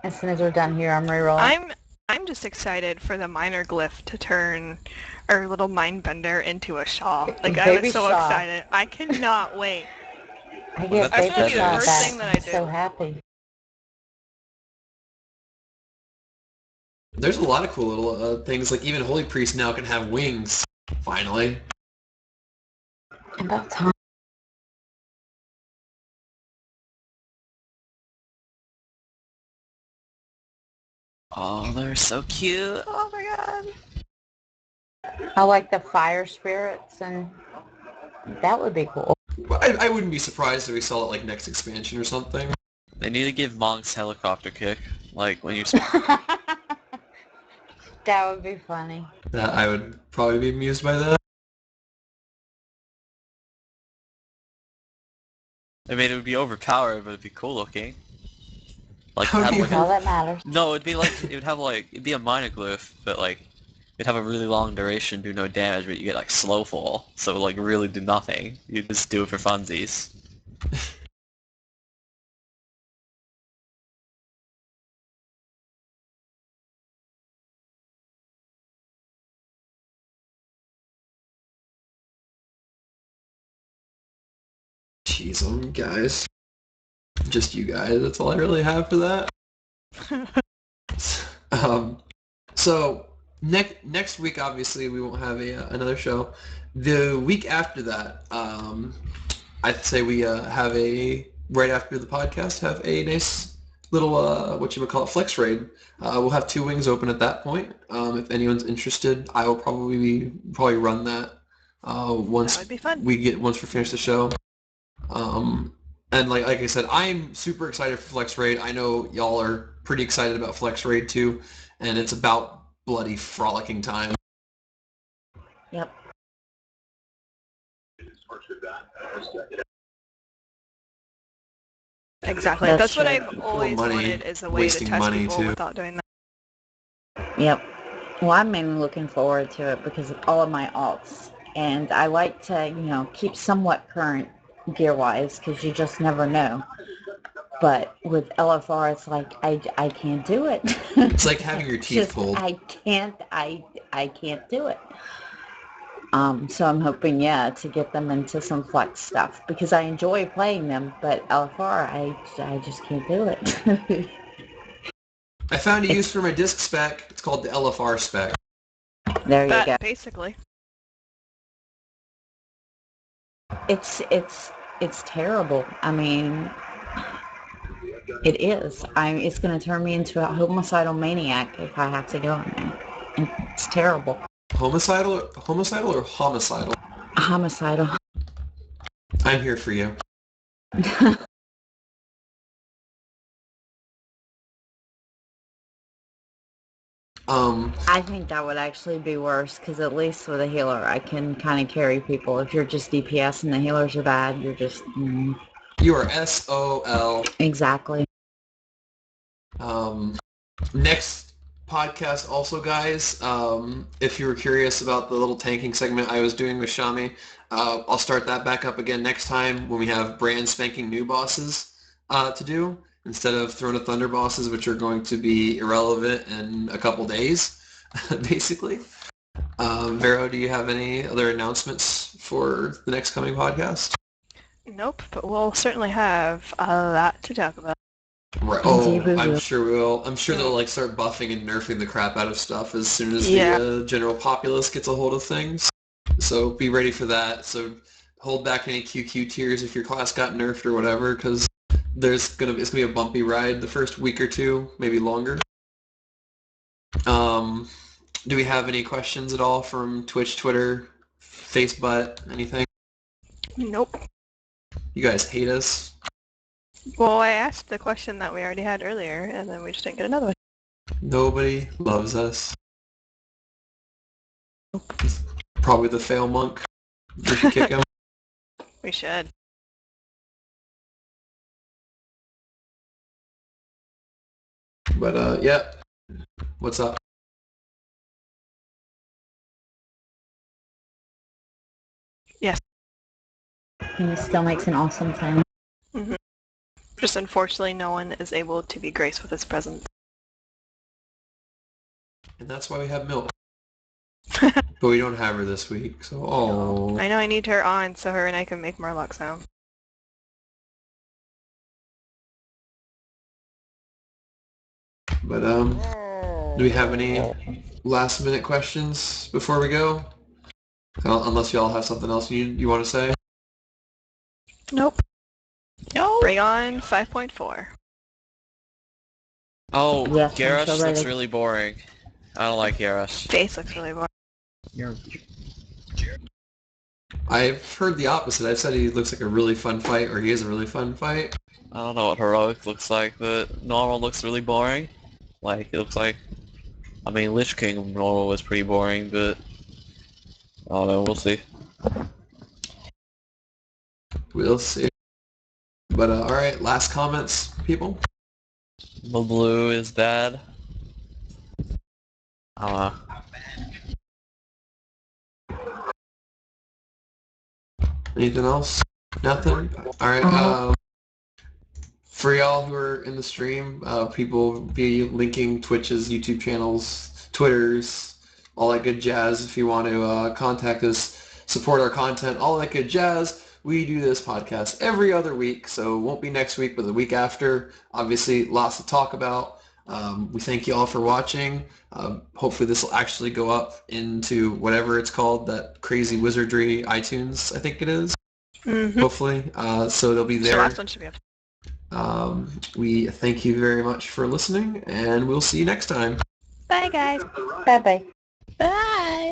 Speaker 4: As soon as we're done here, I'm rerolling.
Speaker 1: I'm just excited for the minor glyph to turn our little mind bender into a shaw. Like I
Speaker 4: Baby
Speaker 1: was so
Speaker 4: shaw.
Speaker 1: excited. I cannot wait.
Speaker 4: I get
Speaker 3: That's
Speaker 4: baby
Speaker 1: gonna be the
Speaker 4: shaw
Speaker 1: first
Speaker 4: back.
Speaker 1: thing that I
Speaker 4: I'm
Speaker 1: do.
Speaker 4: so happy.
Speaker 2: There's a lot of cool little things, like even Holy Priest now can have wings, finally.
Speaker 4: About time.
Speaker 3: Oh, they're so cute.
Speaker 1: Oh my god.
Speaker 4: I like the fire spirits, and that would be cool.
Speaker 2: I wouldn't be surprised if we saw it like next expansion or something.
Speaker 3: They need to give monks helicopter kick, like when you.
Speaker 4: That would be funny.
Speaker 2: I would probably be amused by that.
Speaker 3: I mean, it would be overpowered, but it'd be cool looking. Like
Speaker 2: How do you
Speaker 4: All that matters.
Speaker 3: no, it'd be a minor glyph, but like it'd have a really long duration, do no damage, but you get like slow fall, so like really do nothing. You just do it for funsies.
Speaker 2: Jeez, guys. Just you guys, that's all I really have for that. So next week, obviously, we won't have another show. The week after that, I'd say we have right after the podcast, have a nice little, what you would call it, flex raid. We'll have 2 wings open at that point. If anyone's interested, I will probably run that once
Speaker 1: That would be fun.
Speaker 2: once we finish the show. And like I said, I'm super excited for Flex Raid. I know y'all are pretty excited about Flex Raid too, and it's about bloody frolicking time.
Speaker 4: Yep.
Speaker 1: Exactly.
Speaker 4: That's
Speaker 1: That's what
Speaker 4: true.
Speaker 1: I've always
Speaker 2: Money,
Speaker 1: wanted is a way to
Speaker 2: wasting
Speaker 1: test
Speaker 2: money,
Speaker 1: people
Speaker 2: too.
Speaker 1: without doing that.
Speaker 4: Yep. Well, I'm mainly looking forward to it because of all of my alts. And I like to, keep somewhat current gear-wise because you just never know. But with LFR, it's like I can't do it.
Speaker 2: It's like having your teeth
Speaker 4: Just
Speaker 2: pulled.
Speaker 4: I can't do it. So I'm hoping, to get them into some flex stuff because I enjoy playing them, but LFR, I just can't do it.
Speaker 2: I found a use for my disc spec. It's called the LFR spec.
Speaker 4: There you go.
Speaker 1: Basically.
Speaker 4: It's terrible. I mean, it is. It's going to turn me into a homicidal maniac if I have to go in there. It's terrible.
Speaker 2: Homicidal or homicidal?
Speaker 4: Homicidal.
Speaker 2: I'm here for you.
Speaker 4: I think that would actually be worse because at least with a healer, I can kind of carry people. If you're just DPS and the healers are bad, you're just...
Speaker 2: You are SOL.
Speaker 4: Exactly.
Speaker 2: Next podcast also, guys, if you were curious about the little tanking segment I was doing with Shami, I'll start that back up again next time when we have brand spanking new bosses to do instead of Throne of Thunder bosses, which are going to be irrelevant in a couple days, basically. Vero, do you have any other announcements for the next coming podcast?
Speaker 1: Nope, but we'll certainly have a lot to talk about.
Speaker 2: Right.
Speaker 4: Indeed, we
Speaker 2: I'm
Speaker 4: will.
Speaker 2: sure we will. I'm sure
Speaker 1: Yeah.
Speaker 2: they'll start buffing and nerfing the crap out of stuff as soon as
Speaker 1: Yeah.
Speaker 2: the general populace gets a hold of things. So be ready for that. So hold back any QQ tiers if your class got nerfed or whatever, because it's gonna be a bumpy ride the first week or two, maybe longer. Do we have any questions at all from Twitch, Twitter, Facebook, anything?
Speaker 1: Nope.
Speaker 2: You guys hate us?
Speaker 1: Well, I asked the question that we already had earlier, and then we just didn't get another one.
Speaker 2: Nobody loves us. Probably the fail monk. We should kick him.
Speaker 1: We should.
Speaker 2: But yeah. What's up?
Speaker 1: Yes.
Speaker 4: He still makes an awesome sound.
Speaker 1: Mm-hmm. Just unfortunately, no one is able to be graced with his presence.
Speaker 2: And that's why we have milk. But we don't have her this week, so oh.
Speaker 1: I know I need her on so her and I can make more luck sound.
Speaker 2: But do we have any last minute questions before we go? Unless y'all have something else you want to say?
Speaker 1: Nope. No. Bring on 5.4.
Speaker 3: Oh,
Speaker 4: Yes, I'm
Speaker 3: Garrosh
Speaker 4: so
Speaker 3: looks
Speaker 4: ready.
Speaker 3: really boring. I don't like Garrosh.
Speaker 1: Face looks really boring.
Speaker 2: I've heard the opposite. I've said he looks like a really fun fight, or he is a really fun fight.
Speaker 3: I don't know what heroic looks like, but normal looks really boring. Like, it looks like... I mean, Lich King normal was pretty boring, but... I don't know, we'll see.
Speaker 2: We'll see. But alright, last comments, people?
Speaker 3: The blue is bad. I don't know.
Speaker 2: Anything else? Nothing? Alright, for y'all who are in the stream, people will be linking Twitch's YouTube channels, Twitters, all that good jazz if you want to contact us, support our content, all that good jazz. We do this podcast every other week, so it won't be next week, but the week after. Obviously, lots to talk about. We thank you all for watching. Hopefully this will actually go up into whatever it's called, that crazy wizardry iTunes, I think it is.
Speaker 1: Mm-hmm.
Speaker 2: Hopefully. So it'll be
Speaker 1: The
Speaker 2: there.
Speaker 1: last one should be up.
Speaker 2: We thank you very much for listening, and we'll see you next time.
Speaker 1: Bye, guys.
Speaker 4: Bye-bye.
Speaker 1: Bye.